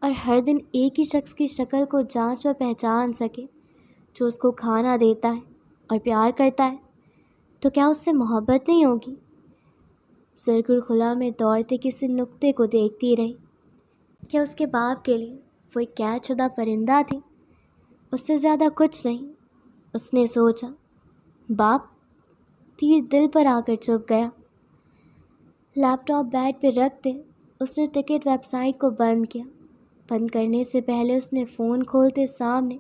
اور ہر دن ایک ہی شخص کی شکل کو جانچ و پہچان سکے جو اس کو کھانا دیتا ہے اور پیار کرتا ہے، تو کیا اس سے محبت نہیں ہوگی؟ سرگل خلا میں دوڑتے کسی نقطے کو دیکھتی رہی۔ کیا اس کے باپ کے لیے وہ ایک قید شدہ پرندہ تھی؟ اس سے زیادہ کچھ نہیں، اس نے سوچا۔ باپ؟ تیر دل پر آ کر چپ گیا۔ لیپ ٹاپ بیڈ پہ رکھ دے اس نے ٹکٹ ویب سائٹ کو بند کیا۔ بند کرنے سے پہلے اس نے فون کھولتے سامنے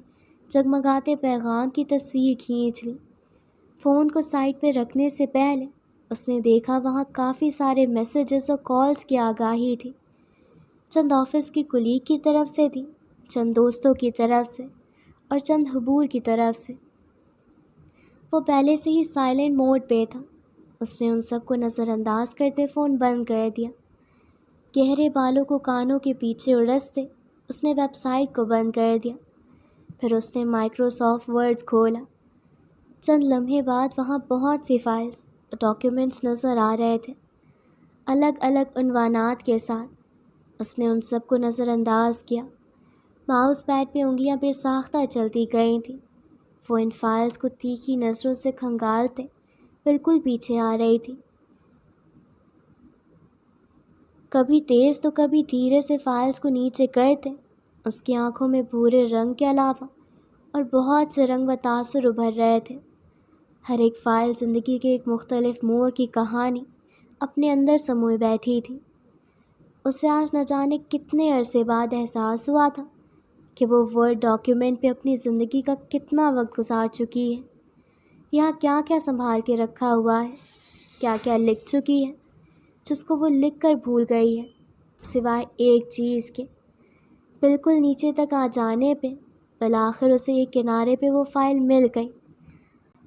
جگمگاتے پیغام کی تصویر کھینچ لی۔ فون کو سائٹ پہ رکھنے سے پہلے اس نے دیکھا وہاں کافی سارے میسیجز اور کالز کی آگاہی تھی۔ چند آفس کی کلیگ کی طرف سے تھی، چند دوستوں کی طرف سے، اور چند حبور کی طرف سے۔ وہ پہلے سے ہی سائلنٹ موڈ پہ تھا۔ اس نے ان سب کو نظر انداز کرتے فون بند کر دیا۔ گہرے بالوں کو کانوں کے پیچھے اڑستے اس نے ویب سائٹ کو بند کر دیا۔ پھر اس نے مائکروسافٹ ورڈز کھولا۔ چند لمحے بعد وہاں بہت سی فائلز اور ڈاکیومنٹس نظر آ رہے تھے، الگ الگ عنوانات کے ساتھ۔ اس نے ان سب کو نظر انداز کیا۔ ماؤس پیڈ پہ انگلیاں بے ساختہ چلتی گئی تھیں۔ وہ ان فائلز کو تیکھی نظروں سے کھنگالتے بالکل پیچھے آ رہی تھی۔ کبھی تیز تو کبھی دھیرے سے فائلز کو نیچے کرتے اس کی آنکھوں میں بھورے رنگ کے علاوہ اور بہت سے رنگ و تاثر ابھر رہے تھے۔ ہر ایک فائل زندگی کے ایک مختلف موڑ کی کہانی اپنے اندر سموئے بیٹھی تھی۔ اسے آج نہ جانے کتنے عرصے بعد احساس ہوا تھا کہ وہ ورڈ ڈاکیومنٹ پہ اپنی زندگی کا کتنا وقت گزار چکی ہے، یہاں کیا کیا سنبھال کے رکھا ہوا ہے، کیا کیا لکھ چکی ہے جس کو وہ لکھ کر بھول گئی ہے، سوائے ایک چیز کے۔ بالکل نیچے تک آ جانے پہ بالآخر اسے ایک کنارے پہ وہ فائل مل گئی۔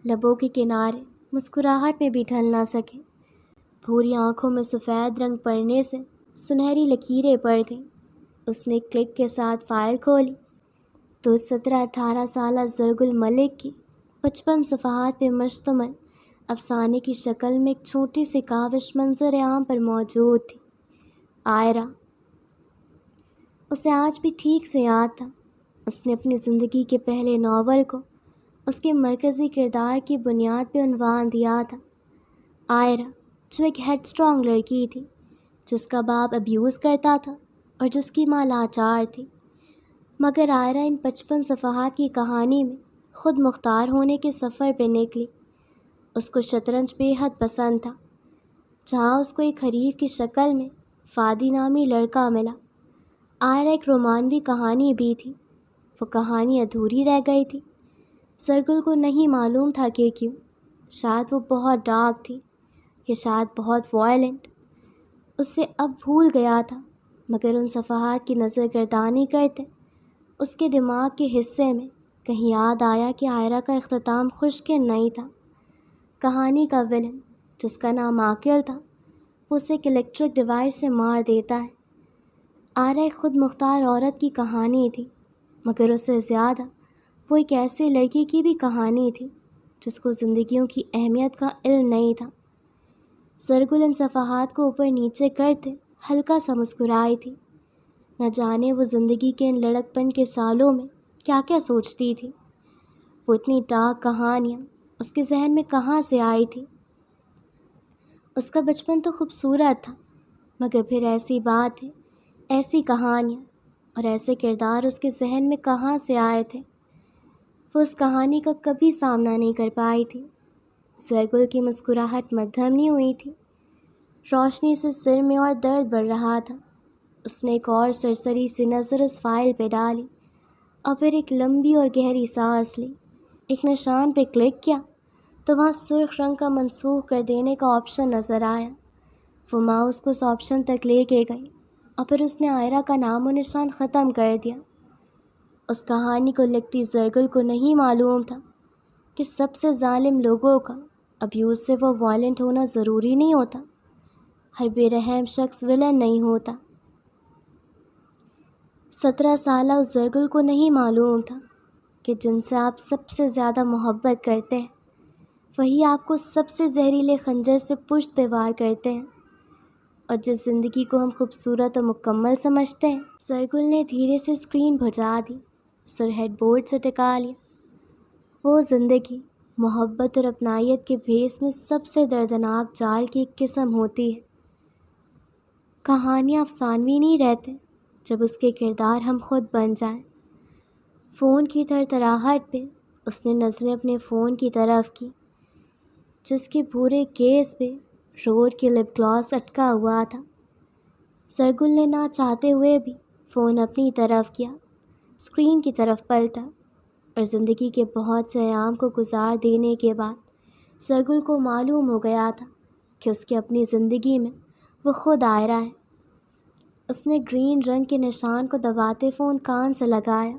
لبوں کے کنارے مسکراہٹ میں بھی ڈھل نہ سکے۔ بھوری آنکھوں میں سفید رنگ پڑنے سے سنہری لکیریں پڑ گئیں۔ اس نے کلک کے ساتھ فائل کھولی تو 17-18 سالہ زرگل ملک کی 55 صفحات پہ مشتمل افسانے کی شکل میں ایک چھوٹی سی کاوش منظر عام پر موجود تھی، آئرہ۔ اسے آج بھی ٹھیک سے یاد تھا، اس نے اپنی زندگی کے پہلے ناول کو اس کے مرکزی کردار کی بنیاد پہ عنوان دیا تھا، آئرہ، جو ایک ہیڈ اسٹرانگ لڑکی تھی جس کا باپ ابیوز کرتا تھا اور جس کی ماں لاچار تھی۔ مگر آئرہ ان 55 صفحات کی کہانی میں خود مختار ہونے کے سفر پہ نکلی۔ اس کو شطرنج بے حد پسند تھا، جہاں اس کو ایک حریف کی شکل میں فادی نامی لڑکا ملا۔ آئرہ ایک رومانوی کہانی بھی تھی، وہ کہانی ادھوری رہ گئی تھی۔ سرگل کو نہیں معلوم تھا کہ کیوں، شاید وہ بہت ڈارک تھی یا شاید بہت وائلنٹ۔ اس سے اب بھول گیا تھا، مگر ان صفحات کی نظر گردانی کرتے اس کے دماغ کے حصے میں کہیں یاد آیا کہ آئرہ کا اختتام خوشگوار نہیں تھا۔ کہانی کا ولن جس کا نام عاقل تھا، وہ اسے ایک الیکٹرک ڈیوائس سے مار دیتا ہے۔ آئرہ ایک خود مختار عورت کی کہانی تھی، مگر اس سے زیادہ وہ ایک ایسی لڑکی کی بھی کہانی تھی جس کو زندگیوں کی اہمیت کا علم نہیں تھا۔ سرگل ان صفحات کو اوپر نیچے کرتے ہلکا سا مسکرائی تھی۔ نہ جانے وہ زندگی کے ان لڑکپن کے سالوں میں کیا کیا سوچتی تھی۔ وہ اتنی ڈارک کہانیاں اس کے ذہن میں کہاں سے آئی تھی؟ اس کا بچپن تو خوبصورت تھا، مگر پھر ایسی بات ہے، ایسی کہانیاں اور ایسے کردار اس کے ذہن میں کہاں سے آئے تھے؟ وہ اس کہانی کا کبھی سامنا نہیں کر پائی تھی۔ سرگل کی مسکراہٹ مدھم نہیں ہوئی تھی، روشنی سے سر میں اور درد بڑھ رہا تھا۔ اس نے ایک اور سرسری سی نظر اس فائل پہ ڈالی اور پھر ایک لمبی اور گہری سانس لی، ایک نشان پہ کلک کیا تو وہاں سرخ رنگ کا منسوخ کر دینے کا آپشن نظر آیا۔ وہ ماؤس کو اس آپشن تک لے کے گئی اور پھر اس نے عائرہ کا نام و نشان ختم کر دیا۔ اس کہانی کو لکھتی زرگل کو نہیں معلوم تھا کہ سب سے ظالم لوگوں کا ابیوز سے وہ وائلنٹ ہونا ضروری نہیں ہوتا۔ ہر بے رحم شخص ویلن نہیں ہوتا۔ 17 سالہ اس زرگل کو نہیں معلوم تھا کہ جن سے آپ سب سے زیادہ محبت کرتے ہیں وہی آپ کو سب سے زہریلے خنجر سے پشت پہ وار کرتے ہیں، اور جس زندگی کو ہم خوبصورت اور مکمل سمجھتے ہیں۔ زرگل نے دھیرے سے اسکرین بجھا دی، سر ہیڈ بورڈ سے ٹکا لیا۔ وہ زندگی محبت اور اپنائیت کے بھیس میں سب سے دردناک جال کی ایک قسم ہوتی ہے۔ کہانیاں افسانوی نہیں رہتے جب اس کے کردار ہم خود بن جائیں۔ فون کی تھرتھراہٹ پہ اس نے نظریں اپنے فون کی طرف کی، جس کے پورے کیس پہ روڈ کی لپ گلاس اٹکا ہوا تھا۔ زرگل نے نہ چاہتے ہوئے بھی فون اپنی طرف کیا، اسکرین کی طرف پلٹا، اور زندگی کے بہت سے ایام کو گزار دینے کے بعد زرگل کو معلوم ہو گیا تھا کہ اس کی اپنی زندگی میں وہ خود عائرہ ہے۔ اس نے گرین رنگ کے نشان کو دباتے فون کان سے لگایا۔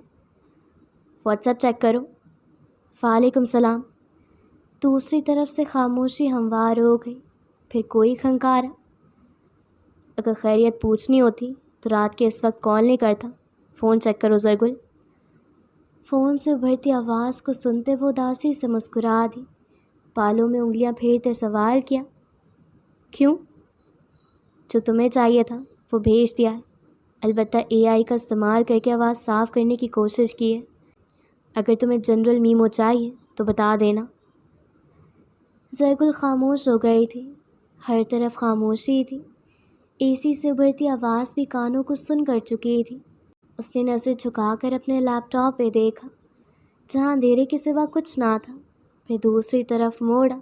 واٹس ایپ چیک کرو۔ وعلیکم السلام۔ دوسری طرف سے خاموشی ہموار ہو گئی، پھر کوئی کھنکارا۔ اگر خیریت پوچھنی ہوتی تو رات کے اس وقت کال نہیں کرتا۔ فون چیک کرو زرگل۔ فون سے ابھرتی آواز کو سنتے وہ اداسی سے مسکرا دی، بالوں میں انگلیاں پھیرتے سوال کیا، کیوں؟ جو تمہیں چاہیے تھا وہ بھیج دیا ہے، البتہ اے آئی کا استعمال کر کے آواز صاف کرنے کی کوشش کی ہے۔ اگر تمہیں جنرل میمو چاہیے تو بتا دینا۔ زرگل خاموش ہو گئی تھی، ہر طرف خاموشی تھی۔ اے سی سے ابھرتی آواز بھی کانوں کو سن کر چکی تھی۔ اس نے نظر جھکا کر اپنے لیپ ٹاپ پہ دیکھا، جہاں اندھیرے کے سوا کچھ نہ تھا۔ پھر دوسری طرف موڑا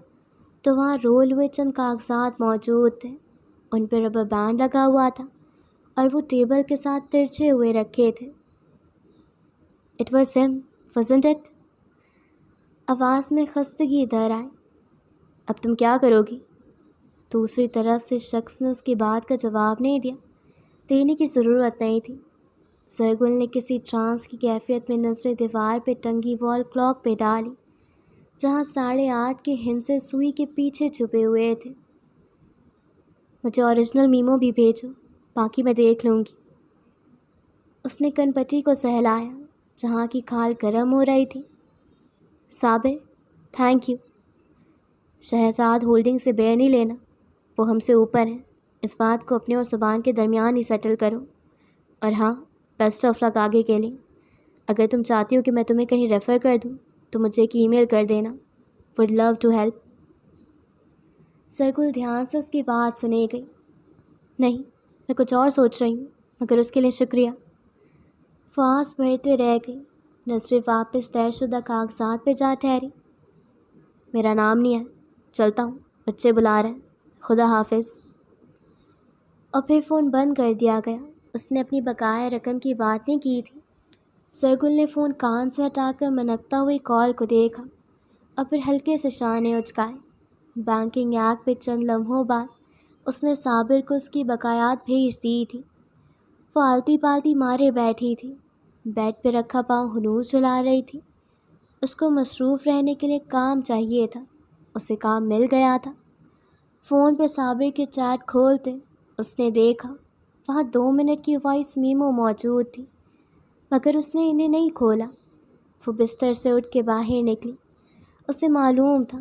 تو وہاں رول ہوئے چند کاغذات موجود تھے، ان پہ ربر بینڈ لگا ہوا تھا اور وہ ٹیبل کے ساتھ ترچھے ہوئے رکھے تھے۔ اٹ واز ہم، wasn't it؟ آواز میں خستگی در آئی۔ اب تم کیا کرو گی؟ دوسری طرف سے شخص نے اس کی بات کا جواب نہیں دیا، دینے کی ضرورت نہیں تھی۔ زرگل نے کسی ٹرانس کی کیفیت میں نظریں دیوار پہ ٹنگی وال کلاک پہ ڈالی، جہاں 8:30 کے ہندسے سوئی کے پیچھے چھپے ہوئے تھے۔ مجھے اوریجنل میمو بھی بھیجو، باقی میں دیکھ لوں گی۔ اس نے کن پٹی کو سہلایا جہاں کی کھال گرم ہو رہی تھی۔ صابر، تھینک یو۔ شہزاد ہولڈنگ سے بیر نہیں لینا، وہ ہم سے اوپر ہیں۔ اس بات کو اپنے اور زبان کے درمیان ہی سیٹل کرو۔ اور ہاں، بیسٹ آف لک آگے کے لیے۔ اگر تم چاہتی ہو کہ میں تمہیں کہیں ریفر کر دوں تو مجھے ایک ای میل کر دینا۔ Would love to help. Zargul دھیان سے اس کی بات سنے گئی۔ نہیں، میں کچھ اور سوچ رہی ہوں، مگر اس کے لیے شکریہ۔ فاس بڑھتے رہ گئی، نظریں واپس طے شدہ کاغذات پہ جا ٹھہری۔ میرا نام نہیں ہے، چلتا ہوں، بچے بلا رہے ہیں، خدا حافظ۔ اور پھر فون بند کر دیا گیا۔ اس نے اپنی بقایا رقم کی بات نہیں کی تھی۔ زرگل نے فون کان سے ہٹا کر منکتا ہوئی کال کو دیکھا اور پھر ہلکے سے شانے اچکائے۔ بینکنگ ایپ پہ چند لمحوں بعد اس نے صابر کو اس کی بقایات بھیج دی تھی۔ وہ آلتی پالتی مارے بیٹھی تھی، بیڈ پہ رکھا پاؤں ہنوز جھلا رہی تھی۔ اس کو مصروف رہنے کے لیے کام چاہیے تھا، اسے کام مل گیا تھا۔ فون پہ صابر کے چیٹ کھولتے اس نے دیکھا وہاں 2 منٹ کی وائس میمو موجود تھی، مگر اس نے انہیں نہیں کھولا۔ وہ بستر سے اٹھ کے باہر نکلی۔ اسے معلوم تھا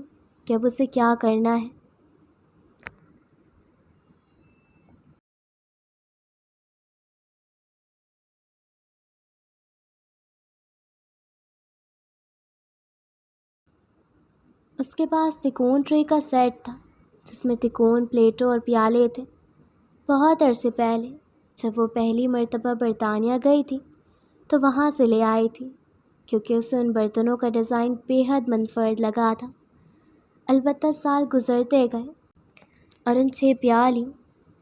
کہ اب اسے کیا کرنا ہے۔ اس کے پاس تکون ٹرے کا سیٹ تھا، جس میں تکون پلیٹوں اور پیالے تھے۔ بہت عرصے پہلے جب وہ پہلی مرتبہ برطانیہ گئی تھی تو وہاں سے لے آئی تھی، کیونکہ اسے ان برتنوں کا ڈیزائن بے حد منفرد لگا تھا۔ البتہ سال گزرتے گئے اور ان 6 پیالیوں،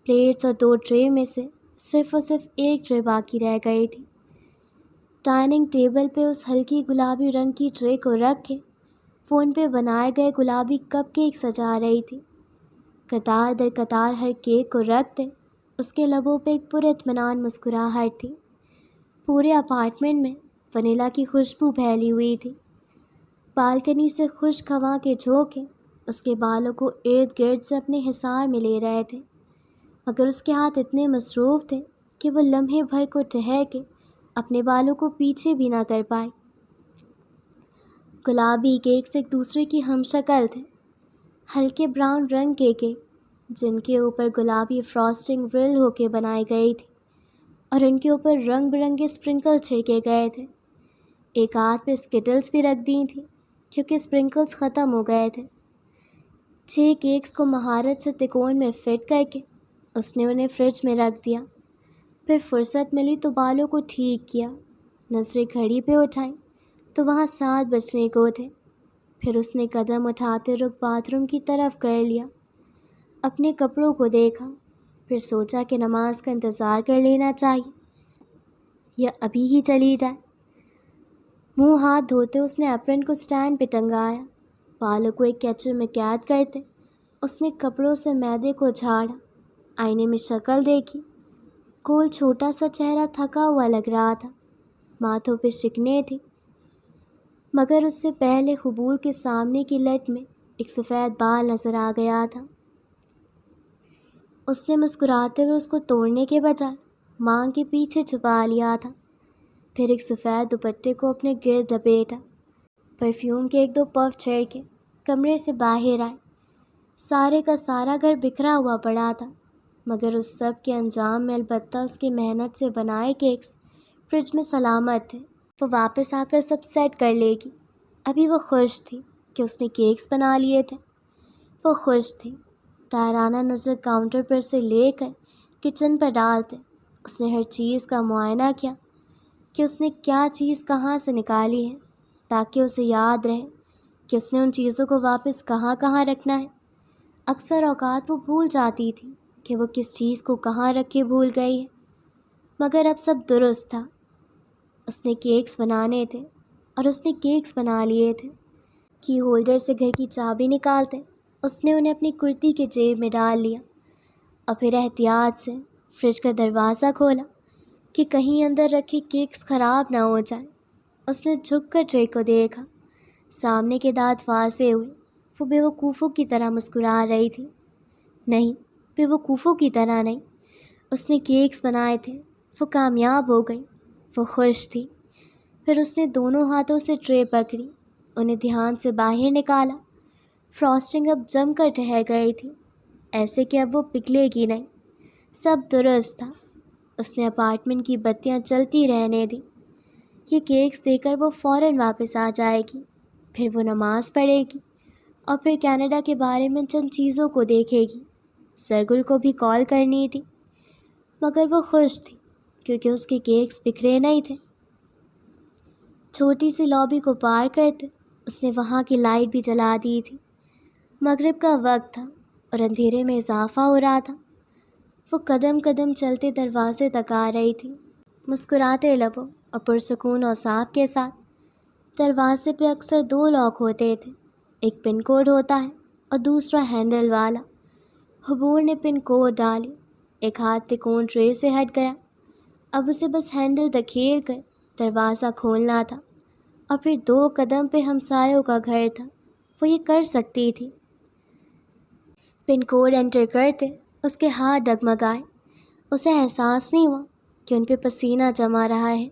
پلیٹس اور 2 ٹرے میں سے صرف اور صرف ایک ٹرے باقی رہ گئی تھی۔ ڈائننگ ٹیبل پہ اس ہلکی گلابی رنگ کی ٹرے کو رکھ کے وہ ان پہ بنائے گئے گلابی کپ کیک سجا رہی تھی۔ قطار در قطار ہر کیک کو رکھتے اس کے لبوں پہ ایک پراطمینان مسکراہٹ تھی۔ پورے اپارٹمنٹ میں ونیلا کی خوشبو پھیلی ہوئی تھی۔ بالکنی سے خشک ہوا کے جھونکے اس کے بالوں کو ارد گرد سے اپنے حصار میں لے رہے تھے، مگر اس کے ہاتھ اتنے مصروف تھے کہ وہ لمحے بھر کو ٹھہر کے اپنے بالوں کو پیچھے بھی نہ کر پائے۔ گلابی کیکس ایک دوسرے کی ہم شکل تھے، ہلکے براؤن رنگ کے کیک جن کے اوپر گلابی فراسٹنگ ورل ہو کے بنائی گئی تھی اور ان کے اوپر رنگ برنگے اسپرنکل چھڑکے گئے تھے۔ ایک ہاتھ پہ اسکٹلز بھی رکھ دی تھی کیونکہ اسپرنکلز ختم ہو گئے تھے۔ 6 کیکس کو مہارت سے تکون میں فٹ کر کے اس نے انہیں فریج میں رکھ دیا۔ پھر فرصت ملی تو بالوں کو ٹھیک کیا، نظریں گھڑی پہ اٹھائیں تو وہاں 7 بجنے کو تھے۔ پھر اس نے قدم اٹھاتے رخ باتھ روم کی طرف کر لیا، اپنے کپڑوں کو دیکھا، پھر سوچا کہ نماز کا انتظار کر لینا چاہیے یا ابھی ہی چلی جائے۔ منہ ہاتھ دھوتے اس نے اپرن کو سٹینڈ پہ ٹنگایا، بالوں کو ایک کیچر میں قید کرتے اس نے کپڑوں سے میدے کو جھاڑا، آئینے میں شکل دیکھی۔ گول چھوٹا سا چہرہ تھکا ہوا لگ رہا تھا، ماتھوں پہ شکنیں تھی، مگر اس سے پہلے حبور کے سامنے کی لٹ میں ایک سفید بال نظر آ گیا تھا۔ اس نے مسکراتے ہوئے اس کو توڑنے کے بجائے مانگ کے پیچھے چھپا لیا تھا، پھر ایک سفید دوپٹے کو اپنے گرد لپیٹا۔ پرفیوم کے 1-2 پف چھڑکے کمرے سے باہر آئے۔ سارے کا سارا گھر بکھرا ہوا پڑا تھا، مگر اس سب کے انجام میں البتہ اس کی محنت سے بنائے کیکس فریج میں سلامت تھے۔ وہ واپس آ کر سب سیٹ کر لے گی۔ ابھی وہ خوش تھی کہ اس نے کیکس بنا لیے تھے۔ وہ خوش تھی۔ طاہرانہ نظر کاؤنٹر پر سے لے کر کچن پر ڈالتے اس نے ہر چیز کا معائنہ کیا کہ اس نے کیا چیز کہاں سے نکالی ہے، تاکہ اسے یاد رہے کہ اس نے ان چیزوں کو واپس کہاں کہاں رکھنا ہے۔ اکثر اوقات وہ بھول جاتی تھی کہ وہ کس چیز کو کہاں رکھ کے بھول گئی ہے، مگر اب سب درست تھا۔ اس نے کیکس بنانے تھے اور اس نے کیکس بنا لیے تھے۔ کی ہولڈر سے گھر کی چابی نکالتے اس نے انہیں اپنی کرتی کے جیب میں ڈال لیا اور پھر احتیاط سے فریج کا دروازہ کھولا کہ کہیں اندر رکھے کیکس خراب نہ ہو جائیں۔ اس نے جھک کر ٹرے کو دیکھا، سامنے کے دانت واضح ہوئے۔ وہ بیوقوفوں کی طرح مسکرا رہی تھی۔ نہیں، بیوقوفوں کی طرح نہیں، اس نے کیکس بنائے تھے، وہ کامیاب ہو گئی، وہ خوش تھی۔ پھر اس نے دونوں ہاتھوں سے ٹرے پکڑی، انہیں دھیان سے باہر نکالا۔ فراسٹنگ اب جم کر ٹھہر گئی تھی، ایسے کہ اب وہ پگھلے گی نہیں۔ سب درست تھا۔ اس نے اپارٹمنٹ کی بتیاں چلتی رہنے دی۔ یہ کیکس دے کر وہ فوراً واپس آ جائے گی، پھر وہ نماز پڑھے گی اور پھر کینیڈا کے بارے میں چند چیزوں کو دیکھے گی۔ سرگل کو بھی کال کرنی تھی، مگر وہ خوش تھی کیونکہ اس کے کیکس بکھرے نہیں تھے۔ چھوٹی سی لابی کو پار کرتے اس نے وہاں کی لائٹ بھی جلا دی تھی۔ مغرب کا وقت تھا اور اندھیرے میں اضافہ ہو رہا تھا۔ وہ قدم قدم چلتے دروازے تک آ رہی تھی، مسکراتے لبوں اور پرسکون اعصاب کے ساتھ۔ دروازے پہ اکثر 2 لاک ہوتے تھے، ایک پن کوڈ ہوتا ہے اور دوسرا ہینڈل والا۔ حبور نے پن کوڈ ڈالی، ایک ہاتھ تکون ٹرے سے ہٹ گیا۔ اب اسے بس ہینڈل دھکیل کر دروازہ کھولنا تھا اور پھر 2 قدم پہ ہمسایوں کا گھر تھا، وہ یہ کر سکتی تھی۔ پن کوڈ انٹر کرتے اس کے ہاتھ ڈگمگائے۔ اسے احساس نہیں ہوا کہ ان پہ پسینہ جما رہا ہے۔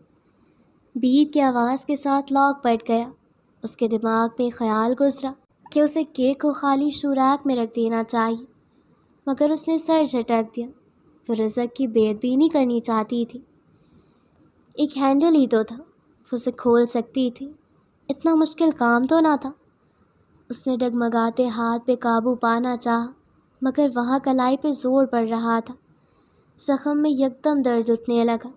بیپ کی آواز کے ساتھ لاک پٹ گیا۔ اس کے دماغ میں خیال گزرا کہ اسے کیک کو خالی شوراک میں رکھ دینا چاہیے، مگر اس نے سر جھٹک دیا۔ وہ رزق کی بے ادبی کرنی چاہتی تھی۔ ایک ہینڈل ہی تو تھا، وہ اسے کھول سکتی تھی، اتنا مشکل کام تو نہ تھا۔ اس نے ڈگمگاتے ہاتھ پہ قابو پانا چاہا، مگر وہاں کلائی پہ زور پڑ رہا تھا۔ زخم میں یکدم درد اٹھنے لگا۔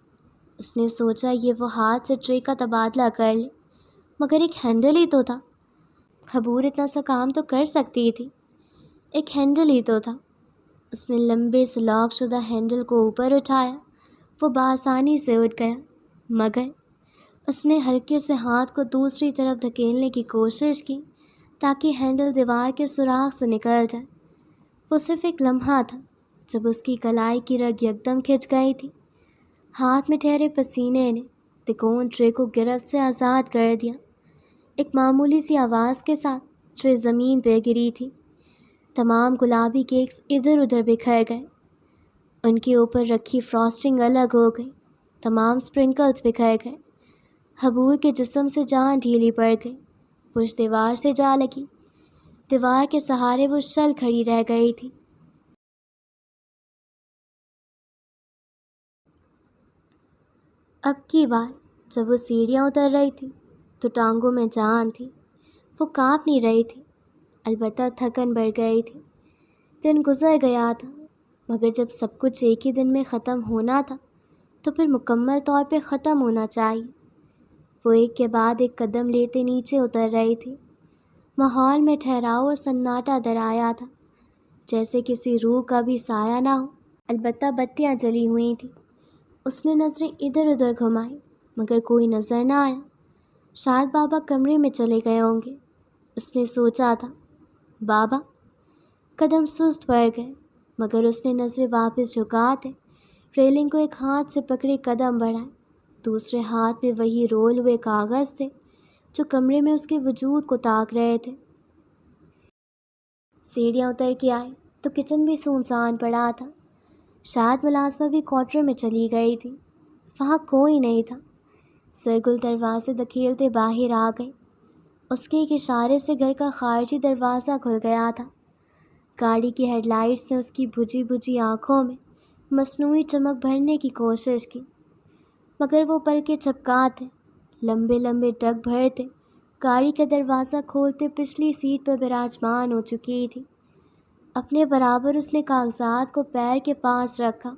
اس نے سوچا یہ وہ ہاتھ سے ٹرے کا تبادلہ کر لے، مگر ایک ہینڈل ہی تو تھا۔ حبور اتنا سا کام تو کر سکتی تھی، ایک ہینڈل ہی تو تھا۔ اس نے لمبے سے لاک شدہ ہینڈل کو اوپر اٹھایا، وہ بآسانی سے اٹھ گیا، مگر اس نے ہلکے سے ہاتھ کو دوسری طرف دھکیلنے کی کوشش کی تاکہ ہینڈل دیوار کے سوراخ سے نکل جائے۔ وہ صرف ایک لمحہ تھا جب اس کی کلائی کی رگ یکدم کھنچ گئی تھی۔ ہاتھ میں ٹھہرے پسینے نے تکون ٹرے کو گرفت سے آزاد کر دیا۔ ایک معمولی سی آواز کے ساتھ ٹرے زمین پہ گری تھی۔ تمام گلابی کیکس ادھر ادھر بکھر گئے، ان کے اوپر رکھی فراسٹنگ الگ ہو گئی، تمام سپرنکلز بکھر گئے۔ حبور کے جسم سے جان ڈھیلی پڑ گئی، پشت دیوار سے جا لگی۔ دیوار کے سہارے وہ شل کھڑی رہ گئی تھی۔ اب کی بار جب وہ سیڑھیاں اتر رہی تھی تو ٹانگوں میں جان تھی۔ وہ کانپ نہیں رہی تھی، البتہ تھکن بڑھ گئی تھی۔ دن گزر گیا تھا، مگر جب سب کچھ ایک ہی دن میں ختم ہونا تھا تو پھر مکمل طور پہ ختم ہونا چاہیے۔ وہ ایک کے بعد ایک قدم لیتے نیچے اتر رہی تھی۔ ماحول میں ٹھہراؤ اور سناٹا در آیا تھا، جیسے کسی روح کا بھی سایہ نہ ہو، البتہ بتیاں جلی ہوئی تھیں۔ اس نے نظریں ادھر ادھر گھمائیں مگر کوئی نظر نہ آیا۔ شاید بابا کمرے میں چلے گئے ہوں گے، اس نے سوچا تھا۔ بابا؟ قدم سست پڑ گئے مگر اس نے نظریں واپس جھکاتے ریلنگ کو ایک ہاتھ سے پکڑے قدم بڑھائے۔ دوسرے ہاتھ میں وہی رول ہوئے کاغذ تھے جو کمرے میں اس کے وجود کو تاک رہے تھے۔ سیڑھیاں اتر کے آئے تو کچن بھی سنسان پڑا تھا۔ شاید ملازمہ بھی کوارٹر میں چلی گئی تھی، وہاں کوئی نہیں تھا۔ سرگل دروازے دھکیلتے باہر آ گئی۔ اس کے ایک اشارے سے گھر کا خارجی دروازہ کھل گیا تھا۔ گاڑی کی ہیڈ لائٹس نے اس کی بجھی بجھی آنکھوں میں مصنوعی چمک بھرنے کی کوشش کی، مگر وہ پلکیں جھپکاتے لمبے لمبے ڈگ بھرتے گاڑی کا دروازہ کھولتے پچھلی سیٹ پر براجمان ہو چکی تھی۔ اپنے برابر اس نے کاغذات کو پیر کے پاس رکھا،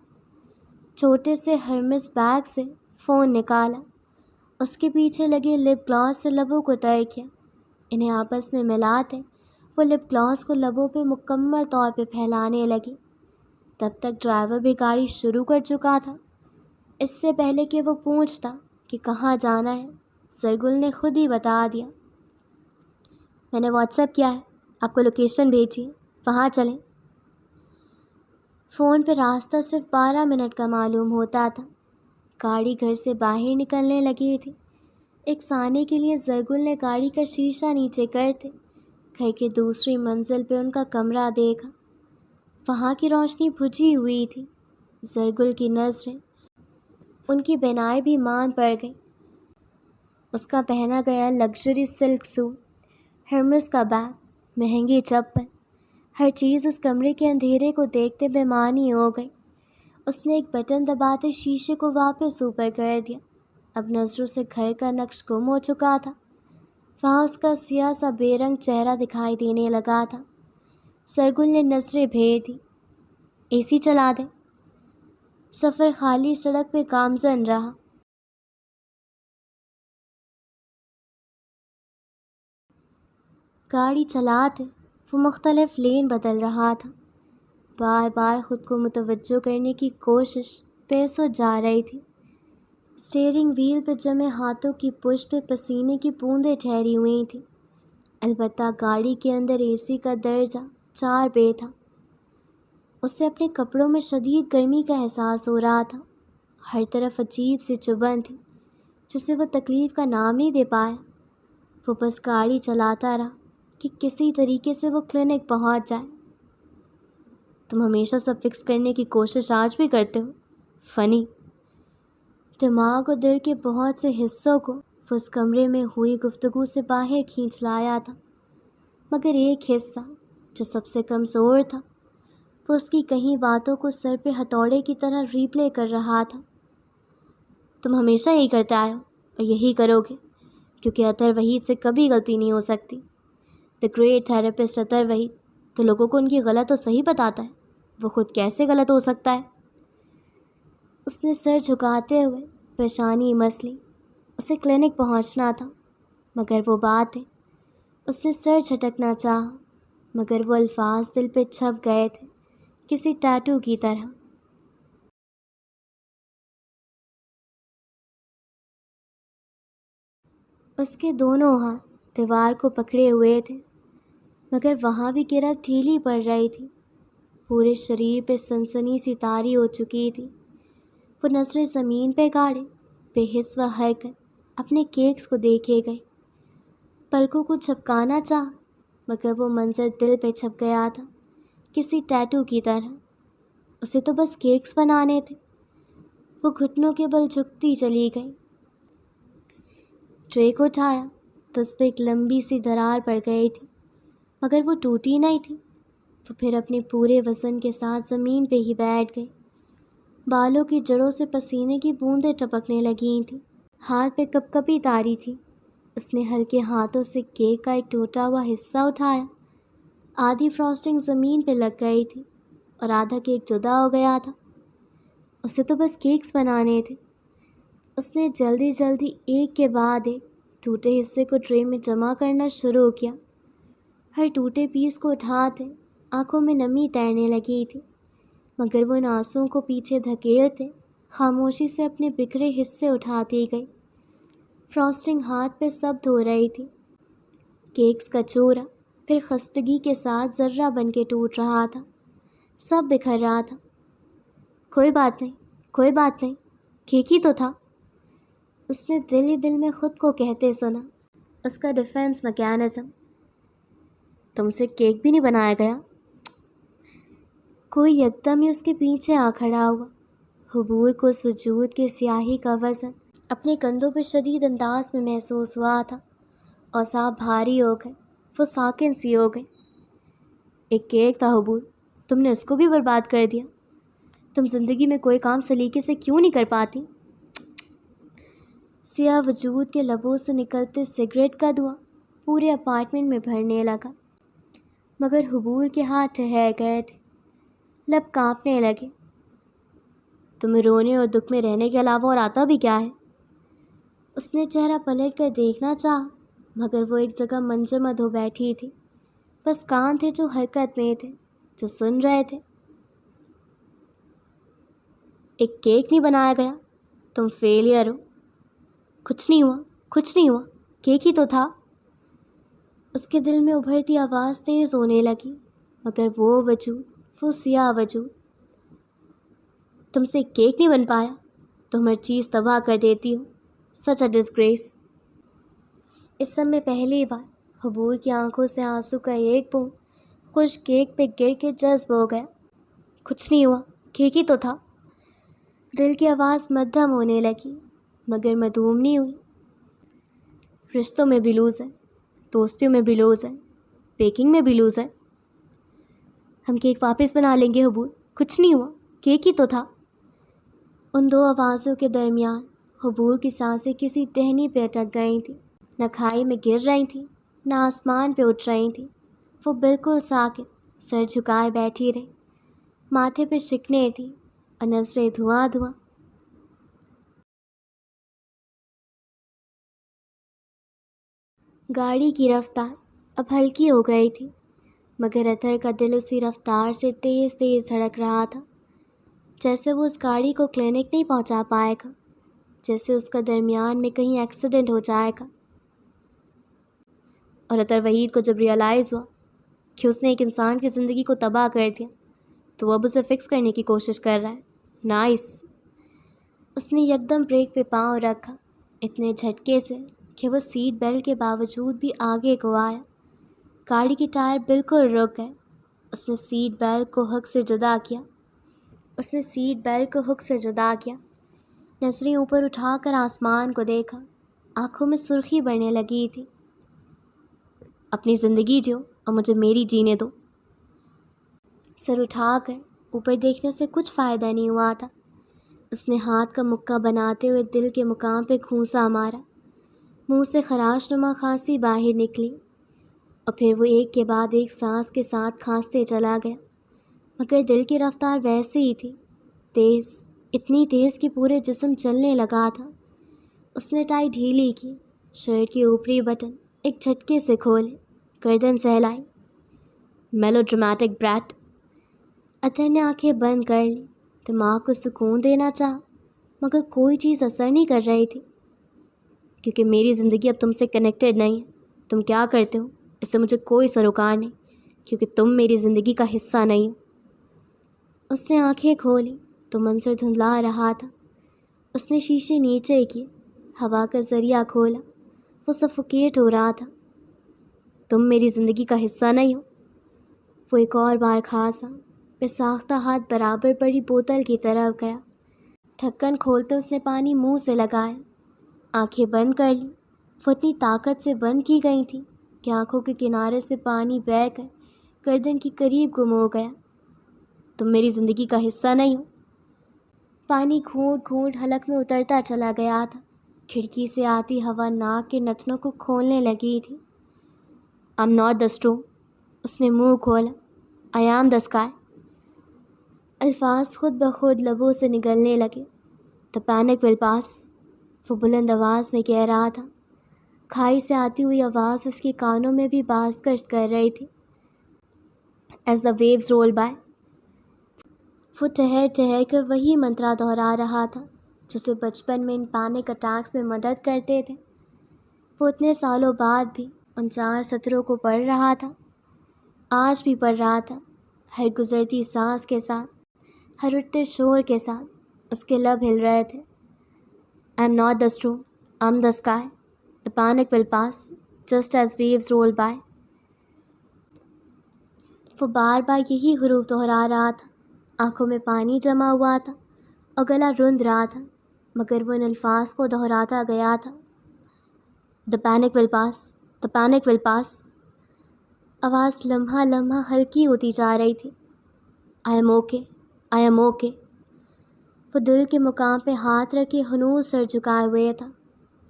چھوٹے سے ہرمس بیگ سے فون نکالا، اس کے پیچھے لگے لپ گلاس سے لبوں کو تر کیا۔ انہیں آپس میں ملاتے وہ لپ گلاس کو لبوں پہ مکمل طور پہ پھیلانے لگی۔ تب تک ڈرائیور بھی گاڑی شروع کر چکا تھا۔ اس سے پہلے کہ وہ پوچھتا کہ کہاں جانا ہے، سرگل نے خود ہی بتا دیا۔ میں نے واٹس ایپ کیا ہے، آپ کو لوکیشن بھیجی ہے، وہاں چلیں۔ فون پہ راستہ صرف 12 منٹ کا معلوم ہوتا تھا۔ گاڑی گھر سے باہر نکلنے لگی تھی۔ ایک ثانیے کے لیے زرگل نے گاڑی کا شیشہ نیچے کرتے گھر کے دوسری منزل پہ ان کا کمرہ دیکھا۔ وہاں کی روشنی بجھی ہوئی تھی۔ زرگل کی نظریں ان کی بینائی بھی مان پڑ گئی۔ اس کا پہنا گیا لگژری سلک سوٹ، ہرمس کا بیگ، مہنگی چپل، ہر چیز اس کمرے کے اندھیرے کو دیکھتے بے معنی ہو گئی۔ اس نے ایک بٹن دباتے شیشے کو واپس اوپر کر دیا۔ اب نظروں سے گھر کا نقش گم ہو چکا تھا۔ وہاں اس کا سیاہ سا بے رنگ چہرہ دکھائی دینے لگا تھا۔ سرگل نے نظریں بھیر دی۔ اے سی چلا دیں۔ سفر خالی سڑک پہ گامزن رہا۔ گاڑی چلاتے وہ مختلف لین بدل رہا تھا، بار بار خود کو متوجہ کرنے کی کوشش پیسوں جا رہی تھی۔ اسٹیئرنگ وہیل پہ جمے ہاتھوں کی پشت پہ پسینے کی بوندیں ٹھہری ہوئی تھیں، البتہ گاڑی کے اندر اے سی کا درجہ 4 پہ تھا۔ اسے اپنے کپڑوں میں شدید گرمی کا احساس ہو رہا تھا۔ ہر طرف عجیب سی چبھن تھی جسے وہ تکلیف کا نام نہیں دے پایا۔ وہ بس گاڑی چلاتا رہا کہ کسی طریقے سے وہ کلینک پہنچ جائے۔ تم ہمیشہ سب فکس کرنے کی کوشش آج بھی کرتے ہو، فنی۔ دماغ اور دل کے بہت سے حصوں کو وہ اس کمرے میں ہوئی گفتگو سے باہر کھینچ لایا تھا، مگر ایک حصہ جو سب سے کمزور تھا وہ اس کی کہیں باتوں کو سر پہ ہتھوڑے کی طرح ری پلے کر رہا تھا۔ تم ہمیشہ یہی کرتے آئے ہو اور یہی کرو گے، کیونکہ اطہر وحید سے کبھی غلطی نہیں ہو سکتی۔ دی گریٹ تھراپسٹ اطہر وحید تو لوگوں کو ان کی غلط و صحیح بتاتا ہے، وہ خود کیسے غلط ہو سکتا ہے؟ اس نے سر جھکاتے ہوئے پریشانی مسلی۔ اسے کلینک پہنچنا تھا، مگر وہ بات ہے۔ اس نے سر جھٹکنا چاہا، مگر وہ الفاظ دل پہ چھپ گئے تھے کسی ٹیٹو کی طرح۔ اس کے دونوں ہاتھ دیوار کو پکڑے ہوئے تھے، مگر وہاں بھی گرفت ڈھیلی پڑ رہی تھی۔ پورے شریر پہ سنسنی سی طاری ہو چکی تھی۔ وہ نظریں زمین پہ گاڑے بے حس و حرکت اپنے کیکس کو دیکھے گئے۔ پلکوں کو جھپکانا چاہا مگر وہ منظر دل پہ چھپ گیا تھا کسی ٹیٹو کی طرح۔ اسے تو بس کیکس بنانے تھے۔ وہ گھٹنوں کے بل جھکتی چلی گئی۔ ٹرے کو اٹھایا تو اس پہ ایک لمبی سی درار پڑ گئی تھی مگر وہ ٹوٹی نہیں تھی۔ وہ پھر اپنے پورے وزن کے ساتھ زمین پہ ہی بیٹھ گئی۔ بالوں کی جڑوں سے پسینے کی بوندیں ٹپکنے لگی تھیں۔ ہاتھ پہ کپ کپی تاری تھی۔ اس نے ہلکے ہاتھوں سے کیک کا ایک ٹوٹا ہوا حصہ اٹھایا۔ آدھی فراسٹنگ زمین پہ لگ گئی تھی اور آدھا کیک جدا ہو گیا تھا۔ اسے تو بس کیکس بنانے تھے۔ اس نے جلدی جلدی ایک کے بعد ایک ٹوٹے حصے کو ٹرے میں جمع کرنا شروع کیا۔ ہر ٹوٹے پیس کو اٹھاتے آنکھوں میں نمی تیرنے لگی تھی مگر وہ ان آنسوؤں کو پیچھے دھکیلتے خاموشی سے اپنے بکھرے حصے اٹھاتی گئی۔ فراسٹنگ ہاتھ پہ سب دھو رہی تھی۔ کیکس کا چورا پھر خستگی کے ساتھ ذرہ بن کے ٹوٹ رہا تھا، سب بکھر رہا تھا۔ کوئی بات نہیں، کوئی بات نہیں، کیک ہی تو تھا، اس نے دل ہی دل میں خود کو کہتے سنا۔ اس کا ڈیفینس میکینزم۔ تم سے کیک بھی نہیں بنایا گیا؟ کوئی یکدم ہی اس کے پیچھے آ کھڑا ہوا۔ حبور کو اس وجود کے سیاہی کا وزن اپنے کندھوں پہ شدید انداز میں محسوس ہوا تھا۔ اعصاب بھاری ہو گئے، وہ ساکن سی ہو گئی۔ ایک کیک تھا حبور، تم نے اس کو بھی برباد کر دیا۔ تم زندگی میں کوئی کام سلیقے سے کیوں نہیں کر پاتی؟ سیاہ وجود کے لبوں سے نکلتے سگریٹ کا دھواں پورے اپارٹمنٹ میں بھرنے لگا مگر حبور کے ہاتھ ٹھہر گئے تھے، لب کانپنے لگے۔ تمہیں رونے اور دکھ میں رہنے کے علاوہ اور آتا بھی کیا ہے؟ اس نے چہرہ پلٹ کر دیکھنا چاہا مگر وہ ایک جگہ منجمد ہو بیٹھی تھی۔ بس کان تھے جو حرکت میں تھے، جو سن رہے تھے۔ ایک کیک نہیں بنایا گیا، تم فیلئر ہو۔ کچھ نہیں ہوا، کچھ نہیں ہوا، کیک ہی تو تھا۔ اس کے دل میں ابھرتی آواز تیز ہونے لگی مگر وہ وجود، وہ سیاہ وجود۔ تم سے کیک نہیں بن پایا، تم ہر چیز تباہ کر دیتی ہو، سچ اے ڈسگریس۔ اس سب میں پہلی بار حبور کی آنکھوں سے آنسو کا ایک بوند خشک کیک پہ گر کے جذب ہو گیا۔ کچھ نہیں ہوا، کیک ہی تو تھا۔ دل کی آواز مدھم ہونے لگی مگر مدھوم نہیں ہوئی۔ رشتوں میں بھی لوز ہے، دوستیوں میں بھی لوز ہے، بیکنگ میں بھی لوز ہے۔ ہم کیک واپس بنا لیں گے حبور، کچھ نہیں ہوا، کیک ہی تو تھا۔ ان دو آوازوں کے درمیان حبور کی سانسیں کسی ٹہنی پہ اٹک گئی تھیں، نہ کھائی میں گر رہی تھیں نہ آسمان پہ اٹھ رہی تھیں۔ وہ بالکل ساکت سر جھکائے بیٹھی رہی، ماتھے پہ شکنیں تھیں اور نظریں دھواں دھواں۔ گاڑی کی رفتار اب ہلکی ہو گئی تھی مگر اطہر کا دل اسی رفتار سے تیز تیز دھڑک رہا تھا، جیسے وہ اس گاڑی کو کلینک نہیں پہنچا پائے گا، جیسے اس کا درمیان میں کہیں ایکسیڈنٹ ہو جائے گا۔ اور اطہر وحید کو جب ریئلائز ہوا کہ اس نے ایک انسان کی زندگی کو تباہ کر دیا تو وہ اب اسے فکس کرنے کی کوشش کر رہا ہے۔ نائس۔ اس نے یکدم بریک پہ پاؤں رکھا، اتنے جھٹکے سے کہ وہ سیٹ بیلٹ کے باوجود بھی آگے کو آیا۔ گاڑی کے ٹائر بالکل رک گئے۔ اس نے سیٹ بیلٹ کو ہک سے جدا کیا، نظریں اوپر اٹھا کر آسمان کو دیکھا، آنکھوں میں سرخی بڑھنے لگی تھی۔ اپنی زندگی جیو اور مجھے میری جینے دو۔ سر اٹھا کر اوپر دیکھنے سے کچھ فائدہ نہیں ہوا تھا۔ اس نے ہاتھ کا مکہ بناتے ہوئے دل کے مقام پہ گھونسا مارا، منہ سے خراش نما کھانسی باہر نکلی اور پھر وہ ایک کے بعد ایک سانس کے ساتھ کھانستے چلا گیا مگر دل کی رفتار ویسے ہی تھی، تیز، اتنی تیز کہ پورے جسم چلنے لگا تھا۔ اس نے ٹائی ڈھیلی کی، شرٹ کے اوپری بٹن ایک جھٹکے سے کھولے، گردن سہلائی۔ میلو ڈرامیٹک بریٹ۔ اطہر نے آنکھیں بند کر لی، دماغ کو سکون دینا چاہا مگر کوئی چیز اثر نہیں کر رہی تھی۔ کیونکہ میری زندگی اب تم سے کنیکٹڈ نہیں ہے، تم کیا کرتے ہو اس سے مجھے کوئی سروکار نہیں، کیونکہ تم میری زندگی کا حصہ نہیں ہو۔ اس نے آنکھیں کھولی تو منظر دھندلا رہا تھا۔ اس نے شیشے نیچے کیے، ہوا کا ذریعہ کھولا، وہ سفوکیٹ ہو رہا تھا۔ تم میری زندگی کا حصہ نہیں ہو۔ وہ ایک اور بار کھانسا، پھر ساختہ ہاتھ برابر پڑی بوتل کی طرف گیا۔ ڈھکن کھولتے اس نے پانی منہ سے لگایا، آنکھیں بند کر لیں۔ وہ اتنی طاقت سے بند کی گئی تھی کہ آنکھوں کے کنارے سے پانی بہہ کر گردن کے قریب گم ہو گیا۔ تم میری زندگی کا حصہ نہیں ہو۔ پانی گھونٹ گھونٹ حلق میں اترتا چلا گیا تھا۔ کھڑکی سے آتی ہوا ناک کے نتنوں کو کھولنے لگی تھی۔ I'm not the storm۔ اس نے منہ کھولا۔ I am the sky۔ الفاظ خود بخود لبوں سے نگلنے لگے۔ The panic will pass۔ وہ بلند آواز میں کہہ رہا تھا۔ کھائی سے آتی ہوئی آواز اس کے کانوں میں بھی باز گشت کر رہی تھی۔ As the waves roll by۔ وہ ٹھہر ٹھہر کر وہی منترا دہرا رہا تھا جسے بچپن میں ان پینک اٹیکس میں مدد کرتے تھے۔ وہ اتنے سالوں بعد بھی ان 4 سطروں کو پڑھ رہا تھا۔ آج بھی پڑھ رہا تھا، ہر گزرتی سانس کے ساتھ، ہر اٹھتے شور کے ساتھ اس کے لب ہل رہے تھے۔ I'm not the storm، I'm the sky۔ The panic will pass just as waves roll by۔ وہ بار بار یہی حروف دہرا رہا تھا۔ آنکھوں میں پانی جمع ہوا تھا اور گلا رند رہا تھا، مگر وہ ان الفاظ کو دہراتا گیا تھا۔ The panic will pass، the panic will pass۔ آواز لمحہ لمحہ ہلکی ہوتی جا رہی تھی۔ I am okay، I am okay۔ وہ دل کے مقام پہ ہاتھ رکھے ہنوز سر جھکائے ہوئے تھا۔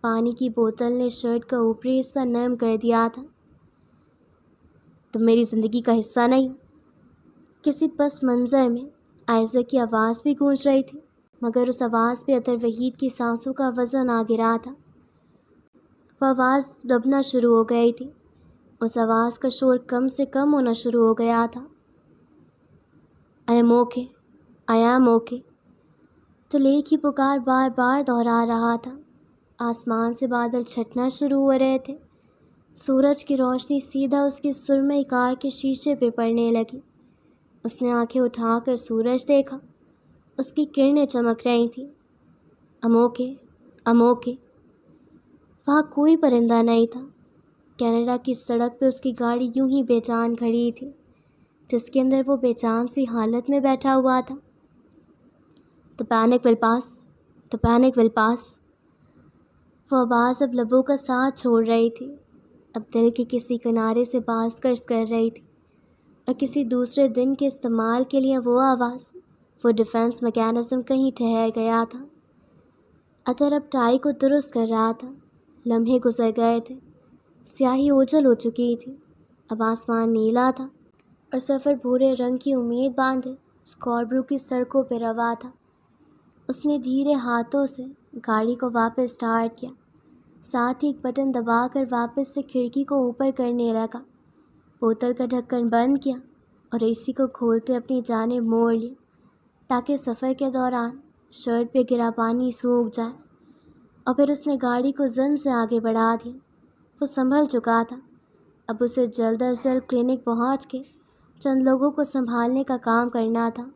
پانی کی بوتل نے شرٹ کا اوپری حصہ نرم کر دیا تھا۔ تم میری زندگی کا حصہ نہیں ہو۔ کسی پس منظر میں آئزک کی آواز بھی گونج رہی تھی، مگر اس آواز پہ عطر وحید کی سانسوں کا وزن آ گرا تھا۔ وہ آواز دبنا شروع ہو گئی تھی، اس آواز کا شور کم سے کم ہونا شروع ہو گیا تھا۔ I am okay، I am okay۔ دل ایک ہی پکار بار بار دہرا رہا تھا۔ آسمان سے بادل چھٹنا شروع ہو رہے تھے۔ سورج کی روشنی سیدھا اس کی سرمئی کار کے شیشے پہ پڑنے لگی۔ اس نے آنکھیں اٹھا کر سورج دیکھا، اس کی کرنیں چمک رہی تھیں۔ I'm okay، I'm okay۔ وہاں کوئی پرندہ نہیں تھا۔ کینیڈا کی سڑک پہ اس کی گاڑی یوں ہی بے جان کھڑی تھی، جس کے اندر وہ بے جان سی حالت میں بیٹھا ہوا تھا۔ The panic will pass، the panic will pass۔ وہ آواز اب لبوں کا ساتھ چھوڑ رہی تھی، اب دل کے کسی کنارے سے باز گشت کر رہی تھی، اور کسی دوسرے دن کے استعمال کے لیے وہ آواز، وہ ڈیفنس میکینزم کہیں ٹھہر گیا تھا۔ عطر اب ٹائی کو درست کر رہا تھا۔ لمحے گزر گئے تھے، سیاہی اوجھل ہو چکی تھی، اب آسمان نیلا تھا اور سفر بھورے رنگ کی امید باندھے اسکاربرو کی سڑکوں پہ روا تھا۔ اس نے دھیرے ہاتھوں سے گاڑی کو واپس سٹارٹ کیا، ساتھ ہی ایک بٹن دبا کر واپس سے کھڑکی کو اوپر کرنے لگا۔ بوتل کا ڈھکن بند کیا اور اسی کو کھولتے اپنی جانب موڑ لیا تاکہ سفر کے دوران شرٹ پہ گرا پانی سوکھ جائے، اور پھر اس نے گاڑی کو زن سے آگے بڑھا دیا۔ وہ سنبھل چکا تھا، اب اسے جلد از جلد کلینک پہنچ کے چند لوگوں کو سنبھالنے کا کام کرنا تھا۔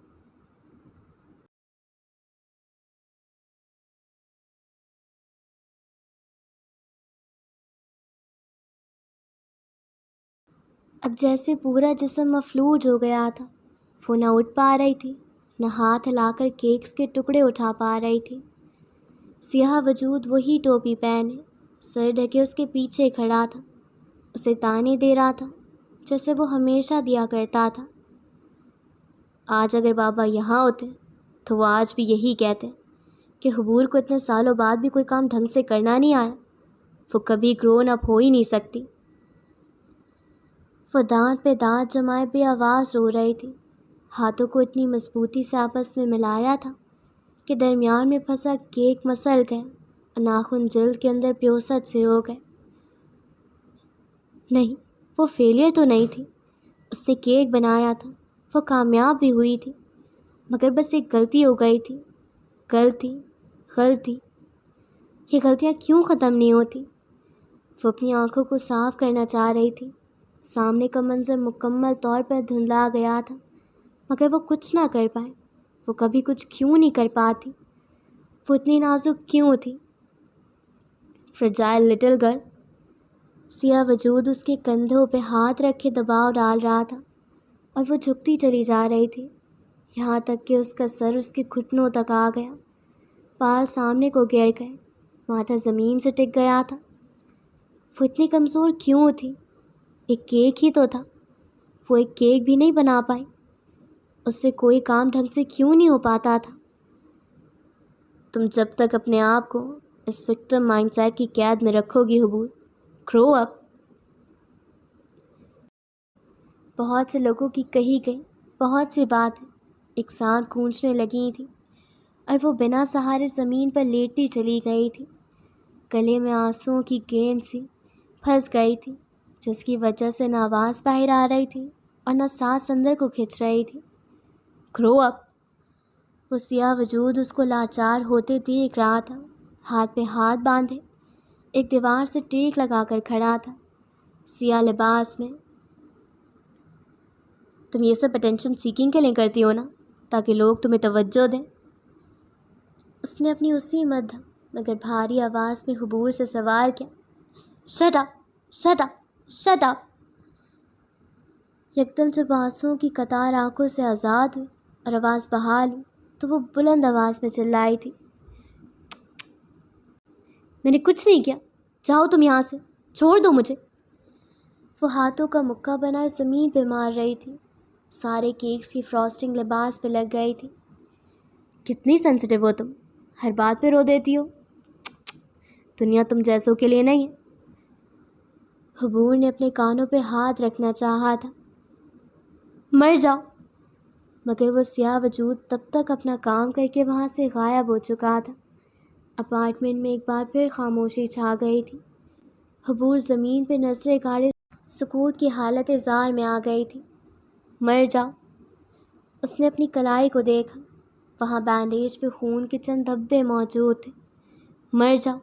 اب جیسے پورا جسم مفلوج ہو گیا تھا۔ وہ نہ اٹھ پا رہی تھی، نہ ہاتھ ہلا کر کیکس کے ٹکڑے اٹھا پا رہی تھی۔ سیاہ وجود وہی ٹوپی پہنے، سر ڈھکے اس کے پیچھے کھڑا تھا، اسے تانے دے رہا تھا جیسے وہ ہمیشہ دیا کرتا تھا۔ آج اگر بابا یہاں ہوتے تو وہ آج بھی یہی کہتے کہ حبور کو اتنے سالوں بعد بھی کوئی کام ڈھنگ سے کرنا نہیں آیا، وہ کبھی گرون اپ ہو ہی نہیں سکتی۔ وہ دانت پہ دانت جمائے بے آواز رو رہی تھی، ہاتھوں کو اتنی مضبوطی سے آپس میں ملایا تھا کہ درمیان میں پھنسا کیک مسل گیا اور ناخن جلد کے اندر پیوست سے ہو گئے۔ نہیں، وہ فیلئر تو نہیں تھی، اس نے کیک بنایا تھا، وہ کامیاب بھی ہوئی تھی، مگر بس ایک غلطی ہو گئی تھی۔ غلطی یہ غلطیاں کیوں ختم نہیں ہوتی؟ وہ اپنی آنکھوں کو صاف کرنا چاہ رہی تھی، سامنے کا منظر مکمل طور پر دھندلا گیا تھا، مگر وہ کچھ نہ کر پائے۔ وہ کبھی کچھ کیوں نہیں کر پاتی؟ وہ اتنی نازک کیوں تھی؟ فرجائل لٹل گرل۔ سیاہ وجود اس کے کندھوں پہ ہاتھ رکھ کے دباؤ ڈال رہا تھا، اور وہ جھکتی چلی جا رہی تھی، یہاں تک کہ اس کا سر اس کے گھٹنوں تک آ گیا، پال سامنے کو گر گئے، ماتھا زمین سے ٹک گیا تھا۔ وہ اتنی کمزور کیوں تھی؟ ایک کیک ہی تو تھا، وہ ایک کیک بھی نہیں بنا پائی۔ اس سے کوئی کام ڈھنگ سے کیوں نہیں ہو پاتا تھا؟ تم جب تک اپنے آپ کو اس وکٹم مائنڈ سیٹ کی قید میں رکھو گی حبور، گرو اپ۔ بہت سے لوگوں کی کہی گئی بہت سی باتیں ایک ساتھ گونجنے لگی تھیں، اور وہ بنا سہارے زمین پر لیٹتی چلی گئی تھی۔ گلے میں آنسوؤں کی گیند سی پھنس گئی تھی، جس کی وجہ سے نہ آواز باہر آ رہی تھی اور نہ سانس اندر کو کھنچ رہی تھی۔ گرو اپ۔ وہ سیاہ وجود اس کو لاچار ہوتے دیکھ رہا تھا، ہاتھ پہ ہاتھ باندھے ایک دیوار سے ٹیک لگا کر کھڑا تھا، سیاہ لباس میں۔ تم یہ سب اٹینشن سیکنگ کے لیے کرتی ہو نا، تاکہ لوگ تمہیں توجہ دیں؟ اس نے اپنی اسی مدھم مگر بھاری آواز میں حبور سے سوال کیا۔ Shut up, shut up, shut up. یکدم جب آنسوؤں کی قطار آنکھوں سے آزاد ہوئی اور آواز بحال ہوئی تو وہ بلند آواز میں چلائی تھی۔ میں نے کچھ نہیں کیا، جاؤ تم یہاں سے، چھوڑ دو مجھے۔ وہ ہاتھوں کا مکہ بنائے زمین پہ مار رہی تھی، سارے کیکس کی فراسٹنگ لباس پہ لگ گئی تھی۔ کتنی سینسٹیو ہو تم، ہر بات پہ رو دیتی ہو۔ دنیا تم جیسوں کے لیے نہیں ہے۔ حبور نے اپنے کانوں پہ ہاتھ رکھنا چاہا تھا۔ مر جاؤ، مگر وہ سیاہ وجود تب تک اپنا کام کر کے وہاں سے غائب ہو چکا تھا۔ اپارٹمنٹ میں ایک بار پھر خاموشی چھا گئی تھی۔ حبور زمین پہ نظریں گاڑے سکوت کی حالت زار میں آ گئی تھی۔ مر جاؤ۔ اس نے اپنی کلائی کو دیکھا، وہاں بینڈیج پہ خون کے چند دھبے موجود تھے۔ مر جاؤ۔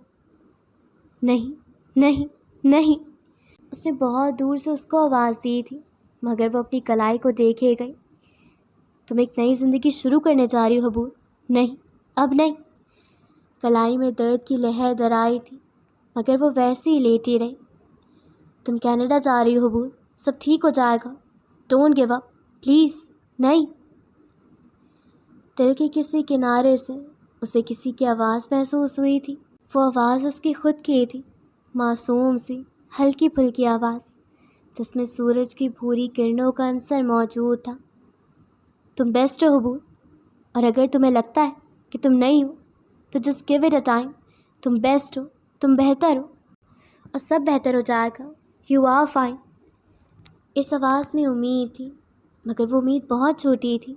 نہیں، نہیں، نہیں۔ اس نے بہت دور سے اس کو آواز دی تھی، مگر وہ اپنی کلائی کو دیکھے گئی۔ تم ایک نئی زندگی شروع کرنے جا رہی ہو حبور؟ نہیں، اب نہیں۔ کلائی میں درد کی لہر درائی تھی، مگر وہ ویسے ہی لیٹی رہی۔ تم کینیڈا جا رہی ہو حبور، سب ٹھیک ہو جائے گا، ڈونٹ گیو اپ، پلیز، نہیں۔ دل کے کسی کنارے سے اسے کسی کی آواز محسوس ہوئی تھی۔ وہ آواز اس کی خود کی تھی، معصوم سی ہلکی پھلکی آواز، جس میں سورج کی بھوری کرنوں کا عنصر موجود تھا۔ تم بیسٹ ہو حبور، اور اگر تمہیں لگتا ہے کہ تم نہیں ہو تو just give it a time. تم بیسٹ ہو، تم بہتر ہو، اور سب بہتر ہو جائے گا۔ You are fine. اس آواز میں امید تھی، مگر وہ امید بہت چھوٹی تھی۔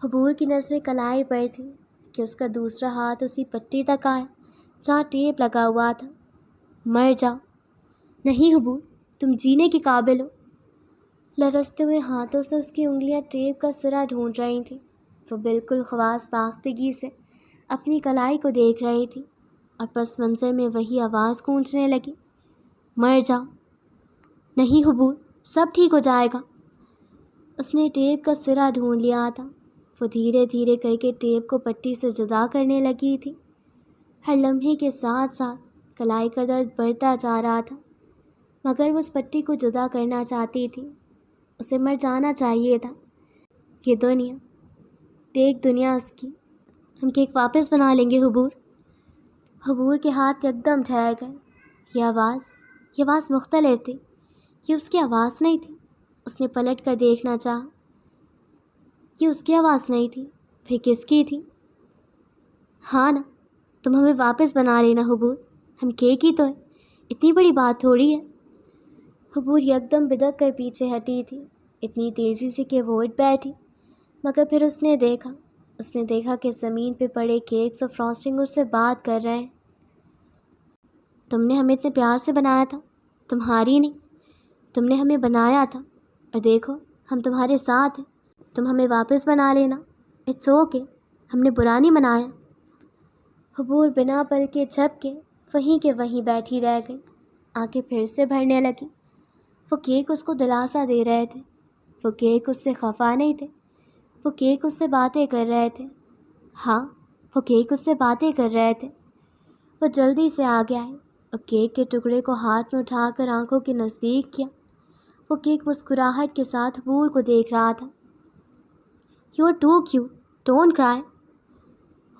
حبور کی نظریں کلائی پر تھیں کہ اس کا دوسرا ہاتھ اسی پٹی تک آیا جہاں ٹیپ لگا ہوا تھا۔ مر جاؤ۔ نہیں حبور، تم جینے کے قابل ہو۔ لرزتے ہوئے ہاتھوں سے اس کی انگلیاں ٹیپ کا سرا ڈھونڈ رہی تھیں۔ وہ بالکل خواص باختگی سے اپنی کلائی کو دیکھ رہی تھی، اور پس منظر میں وہی آواز گونجنے لگی۔ مر جاؤ۔ نہیں حبور، سب ٹھیک ہو جائے گا۔ اس نے ٹیپ کا سرا ڈھونڈ لیا تھا۔ وہ دھیرے دھیرے کر کے ٹیپ کو پٹی سے جدا کرنے لگی تھی۔ ہر لمحے کے ساتھ ساتھ کلائی کا درد بڑھتا جا رہا تھا، مگر وہ اس پٹی کو جدا کرنا چاہتی تھی۔ اسے مر جانا چاہیے تھا۔ یہ دنیا، دیکھ دنیا اس کی، ہم کیک واپس بنا لیں گے حبور۔ حبور کے ہاتھ یکدم ٹھہر گئے۔ یہ آواز مختلف تھی۔ یہ اس کی آواز نہیں تھی۔ اس نے پلٹ کر دیکھنا چاہا۔ یہ اس کی آواز نہیں تھی، پھر کس کی تھی؟ ہاں نا، تم ہمیں واپس بنا لینا حبور، ہم کیک ہی تو ہیں، اتنی بڑی بات تھوڑی ہے۔ حبور یکدم بدک کر پیچھے ہٹی تھی، اتنی تیزی سے کہ وہ اٹھ بیٹھی، مگر پھر اس نے دیکھا کہ زمین پہ پڑے کیکس اور فراسٹنگ اس سے بات کر رہے ہیں۔ تم نے ہمیں اتنے پیار سے بنایا تھا، تمہاری نہیں، تم نے ہمیں بنایا تھا، اور دیکھو ہم تمہارے ساتھ ہیں، تم ہمیں واپس بنا لینا، اٹس اوکے، ہم نے برا نہیں منایا۔ حبور بنا پلکے جھپکے وہیں کے وہیں بیٹھی رہ گئی، آنکھیں پھر سے بھرنے لگیں۔ وہ کیک اس کو دلاسا دے رہے تھے، وہ کیک اس سے خفا نہیں تھے، وہ کیک اس سے باتیں کر رہے تھے۔ ہاں، وہ کیک اس سے باتیں کر رہے تھے۔ وہ جلدی سے آگے آئے اور کیک کے ٹکڑے کو ہاتھ میں اٹھا کر آنکھوں کے نزدیک کیا۔ وہ کیک مسکراہٹ کے ساتھ حبور کو دیکھ رہا تھا۔ "You are too cute, don't cry".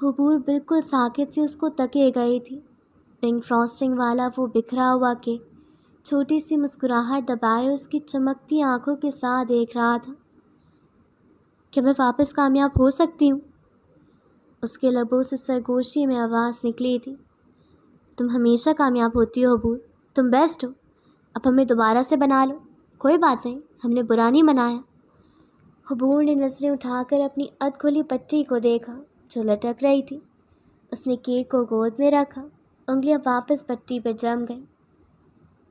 حبور بالکل ساکت سے اس کو تکے گئی تھی۔ پنک فراسٹنگ والا وہ بکھرا ہوا کیک چھوٹی سی مسکراہٹ دبائے اس کی چمکتی آنکھوں کے ساتھ دیکھ رہا تھا۔ "کیا میں واپس کامیاب ہو سکتی ہوں؟" اس کے لبوں سے سرگوشی میں آواز نکلی تھی۔ "تم ہمیشہ کامیاب ہوتی ہو حبور، تم بیسٹ ہو۔ اب ہمیں دوبارہ سے بنا لو، کوئی بات نہیں، ہم نے برا نہیں منایا"۔ حبور نے نظریں اٹھا کر اپنی ادھ کھلی پٹی کو دیکھا جو لٹک رہی تھی۔ اس نے کیک کو گود میں رکھا، انگلیاں واپس پٹی پر جم گئیں۔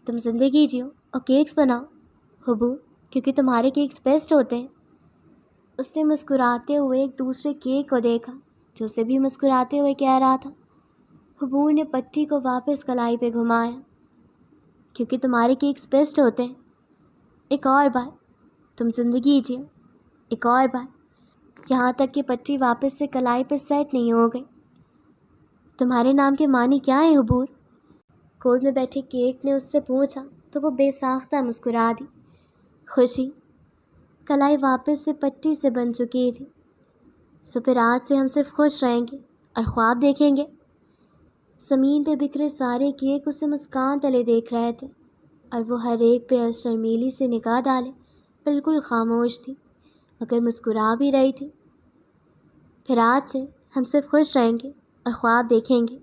"تم زندگی جیو اور کیکس بناؤ حبور، کیونکہ تمہارے کیکس بیسٹ ہوتے ہیں"۔ اس نے مسکراتے ہوئے ایک دوسرے کیک کو دیکھا جو اسے بھی مسکراتے ہوئے کہہ رہا تھا۔ حبور نے پٹی کو واپس کلائی پہ گھمایا۔ "کیونکہ تمہارے کیکس بیسٹ ہوتے ہیں"۔ ایک اور بار، "تم زندگی جیو"۔ ایک اور بار، یہاں تک کہ پٹی واپس سے کلائی پہ سیٹ نہیں ہو گئی۔ "تمہارے نام کے معنی کیا ہیں حبور"؟ گود میں بیٹھے کیک نے اس سے پوچھا تو وہ بے ساختہ مسکرا دی۔ "خوشی"۔ کلائی واپس سے پٹی سے بن چکی تھی۔ "سو پھر آج سے ہم صرف خوش رہیں گے اور خواب دیکھیں گے"۔ زمین پہ بکھرے سارے کیک اسے مسکان تلے دیکھ رہے تھے اور وہ ہر ایک پہ شرمیلی سے نگاہ ڈالے بالکل خاموش تھی، مگر مسکرا بھی رہی تھی۔ "پھر آج سے ہم صرف خوش رہیں گے اور خواب دیکھیں گے"۔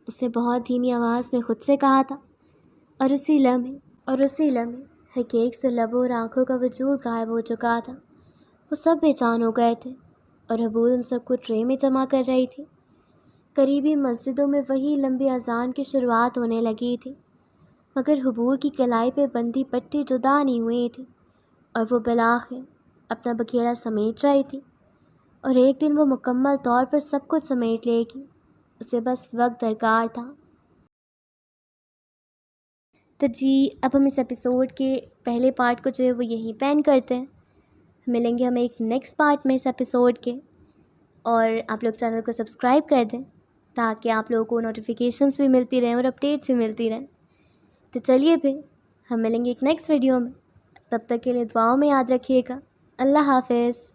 اس نے بہت دھیمی آواز میں خود سے کہا تھا، اور اسی لمحے ہر کیک سے لبوں اور آنکھوں کا وجود غائب ہو چکا تھا۔ وہ سب بے جان ہو گئے تھے اور حبور ان سب کو ٹرے میں جمع کر رہی تھی۔ قریبی مسجدوں میں وہی لمبی اذان کی شروعات ہونے لگی تھی، مگر حبور کی کلائی پہ بندھی پٹی جدا نہیں ہوئی تھی اور وہ بالآخر اپنا بکھیرا سمیٹ رہی تھی، اور ایک دن وہ مکمل طور پر سب کچھ سمیٹ لے گی، اسے بس وقت درکار تھا۔ تو جی اب ہم اس ایپیسوڈ کے پہلے پارٹ کو جو ہے وہ یہیں پہ اینڈ کرتے ہیں۔ ملیں گے ہمیں ایک نیکسٹ پارٹ میں اس ایپیسوڈ کے، اور آپ لوگ چینل کو سبسکرائب کر دیں تاکہ آپ لوگوں کو نوٹیفیکیشنز بھی ملتی رہیں اور اپڈیٹس بھی ملتی رہیں۔ تو چلیے پھر ہم ملیں گے ایک نیکسٹ ویڈیو میں، تب تک کے لیے دعاؤں میں یاد رکھیے گا۔ اللہ حافظ۔